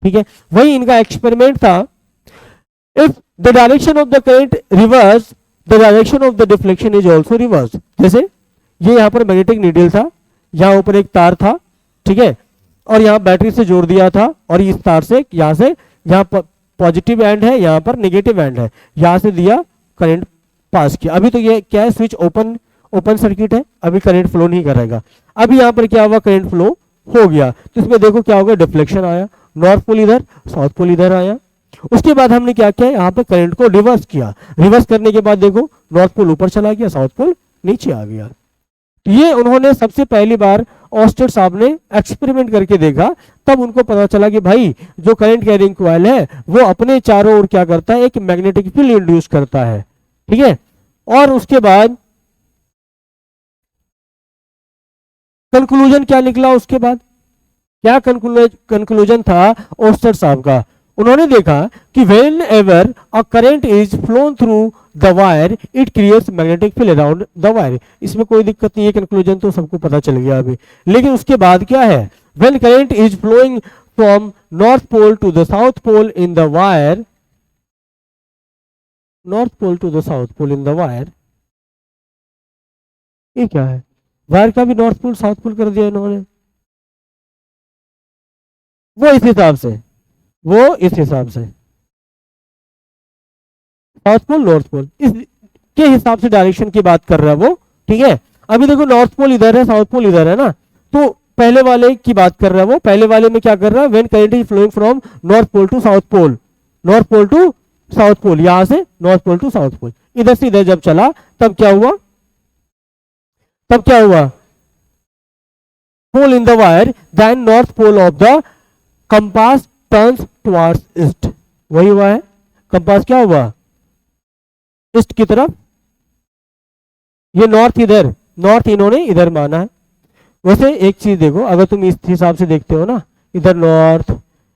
ठीक है, वही इनका एक्सपेरिमेंट था। If the direction of the current reverse, the direction of the deflection is also reverse. जैसे ये यहाँ पर मैग्नेटिक नीडल था, यहाँ ऊपर एक तार था, ठीक है, और यहाँ बैटरी से जोड़ दिया था, और इस तार से यहाँ से, यहाँ पॉजिटिव एंड है, यहाँ पर नेगेटिव एंड है, यहाँ से दिया करंट पास किया। अभी तो ये क्या है, स्विच ओपन सर्किट है, अभी करंट फ्लो नहीं करेगा। अभी यहाँ पर क्या हुआ, करंट फ्लो हो गया, तो इसमें देखो क्या हो गया, डिफ्लेक्शन आया, नॉर्थ पोल इधर, साउथ पोल इधर आया। उसके बाद हमने क्या किया, यहाँ पे करंट को रिवर्स किया। रिवर्स करने के बाद देखो नॉर्थ पोल ऊपर चला गया, साउथ पोल नीचे आ गया। ये उन्होंने सबसे पहली बार ऑस्टेड साहब ने एक्सपेरिमेंट करके देखा, तब उनको पता चला कि भाई जो करंट कैरिंग कॉइल है वो अपने चारों ओर क्या करता है, एक मैग्नेटिक फील्ड इंड्यूस करता है। ठीक है, और उसके बाद कंक्लूजन क्या निकला, उसके बाद क्या कंक्लूजन था ऑस्टेड साहब का। उन्होंने देखा कि when ever a current is phloem through the wire, it creates magnetic field around the wire. इसमें कोई दिक्कत नहीं है, कंक्लूजन तो सबको पता चल गया अभी। लेकिन उसके बाद क्या है, when current is flowing from north pole to the south pole in the wire, north pole to the south pole in the wire, ये क्या है, वायर का भी नॉर्थ पोल साउथ पोल कर दिया इन्होंने। वो इस हिसाब से साउथ पोल नॉर्थ पोल इस के हिसाब से डायरेक्शन की बात कर रहा है वो। ठीक है, अभी देखो नॉर्थ पोल इधर है, साउथ पोल इधर है ना, तो पहले वाले की बात कर रहा है वो। पहले वाले में क्या कर रहा है, when current is flowing from north pole to south pole, north pole to south pole, यहां से north pole to south pole, इधर से इधर जब चला तब क्या हुआ, तब क्या हुआ, pole in the wire, then north pole of the compass turns towards east. वही हुआ है, कंपास क्या हुआ, ईस्ट की तरफ, ये नॉर्थ इधर, नॉर्थ इन्होंने इधर माना है। वैसे एक चीज देखो, अगर तुम इस हिसाब से देखते हो ना, इधर नॉर्थ,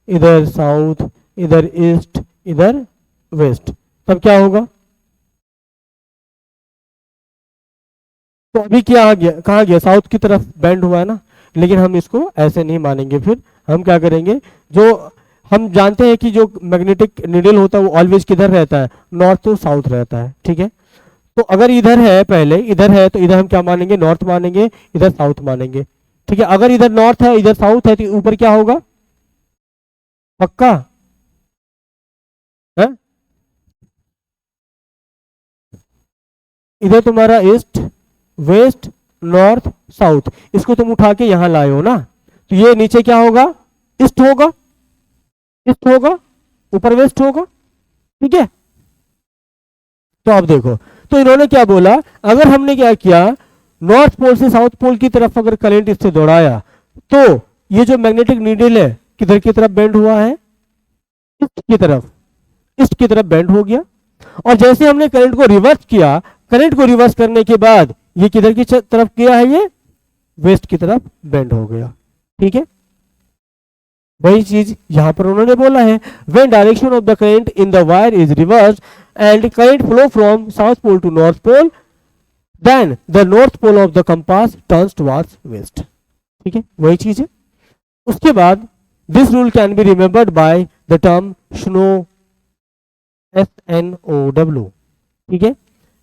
इधर साउथ, इधर ईस्ट, इधर वेस्ट, तब क्या होगा, तो अभी क्या आ गया, कहाँ गया, साउथ की तरफ बेंड हुआ है ना। लेकिन हम इसको ऐसे नहीं मानेंगे, फिर हम क्या करेंगे, जो हम जानते हैं कि जो मैग्नेटिक नीडल होता है वो ऑलवेज किधर रहता है, नॉर्थ टू साउथ रहता है, ठीक है। तो अगर इधर है, पहले इधर है, तो इधर हम क्या मानेंगे, नॉर्थ मानेंगे, इधर साउथ मानेंगे, ठीक है। अगर इधर नॉर्थ है, इधर साउथ है, तो ऊपर क्या होगा, पक्का है, इधर तुम्हारा ईस्ट, वेस्ट, नॉर्थ, साउथ, इसको तुम उठा के यहां लाए हो ना, तो ये नीचे क्या होगा, ईस्ट होगा, ईस्ट होगा, ऊपर वेस्ट होगा, ठीक है। तो आप देखो, तो इन्होंने क्या बोला, अगर हमने क्या किया, नॉर्थ पोल से साउथ पोल की तरफ अगर करंट इससे दौड़ाया, तो ये जो मैग्नेटिक नीडल है किधर की तरफ बेंड हुआ है, ईस्ट की तरफ, ईस्ट की तरफ बेंड हो गया। और जैसे हमने करंट को रिवर्स किया, करंट को रिवर्स करने के बाद ये किधर की तरफ गया है, ये वेस्ट की तरफ बेंड हो गया, ठीक है। वही चीज यहां पर उन्होंने बोला है, when direction of the current in the wire is reverse and current flow from south pole to north pole, then the north pole of the compass turns towards west, ठीक है, वही चीज है। उसके बाद this rule can be remembered by the term snow, SNOW, ठीक है।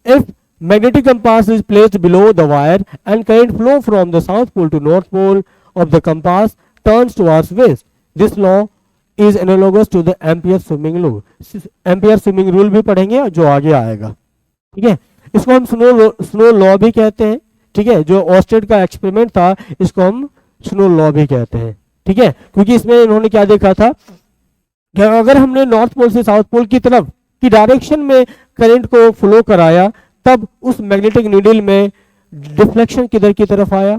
If magnetic compass is placed below the wire and current flow from the south pole to north pole of the compass turns towards west, this law is analogous to the Ampere swimming rule. Ampere swimming rule भी पढ़ेंगे जो आगे आएगा, ठीक है। इसको हम snow law भी कहते हैं, ठीक है। जो ऑस्टेड का एक्सपेरिमेंट था, इसको हम स्नो लॉ भी कहते हैं, ठीक है। क्योंकि इसमें इन्होंने क्या देखा था कि अगर हमने नॉर्थ पोल से साउथ पोल की तरफ की डायरेक्शन में करंट को फ्लो कराया, तब उस मैग्नेटिक नीडल में डिफ्लेक्शन किधर की तरफ आया,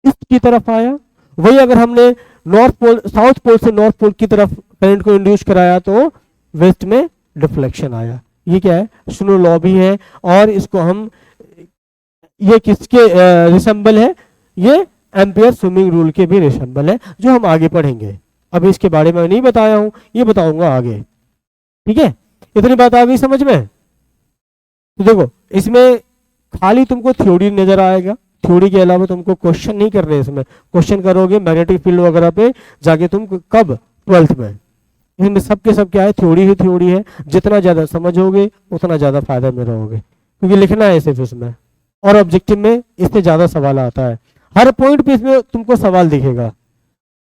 ईस्ट की तरफ आया। वही अगर हमने नॉर्थ पोल, साउथ पोल से नॉर्थ पोल की तरफ करंट को इंड्यूस कराया, तो वेस्ट में डिफ्लेक्शन आया। ये क्या है, स्नो लॉ भी है। और इसको हम, ये किसके रिसेंबल है, ये एम्पियर स्विमिंग रूल के भी रिसेंबल है, जो हम आगे पढ़ेंगे। अभी इसके बारे में नहीं बताया हूं, ये बताऊंगा आगे, ठीक है। इतनी बात आ गई समझ में। तो देखो, इसमें खाली तुमको थ्योरी नजर आएगा, थ्योरी के अलावा तुमको क्वेश्चन नहीं कर रहे। इसमें क्वेश्चन करोगे मैग्नेटिक फील्ड वगैरह पे जाके, तुम कब, 12th में। इनमें सब के सब क्या है, थ्योरी ही थ्योरी है। जितना ज्यादा समझोगे उतना ज्यादा फायदा में रहोगे, क्योंकि लिखना है सिर्फ इसमें, और ऑब्जेक्टिव में इससे ज्यादा सवाल आता है। हर पॉइंट पे इसमें तुमको सवाल दिखेगा,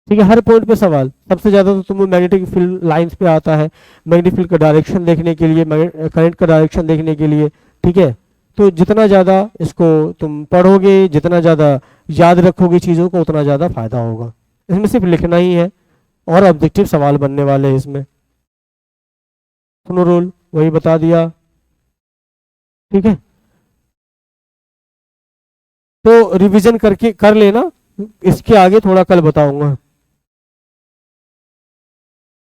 ठीक है। हर पॉइंट पे सवाल, सबसे ज्यादा तो तुमको मैग्नेटिक फील्ड लाइंस पे आता है, मैग्नेटिक फील्ड का डायरेक्शन देखने के लिए, करंट का डायरेक्शन देखने के लिए, ठीक है। तो जितना ज्यादा इसको तुम पढ़ोगे, जितना ज्यादा याद रखोगे चीजों को, उतना ज्यादा फायदा होगा। इसमें सिर्फ लिखना ही है, और ऑब्जेक्टिव सवाल बनने वाले हैं इसमें। सुनो रूल वही बता दिया, ठीक है। तो रिवीजन करके कर लेना, इसके आगे थोड़ा कल बताऊंगा।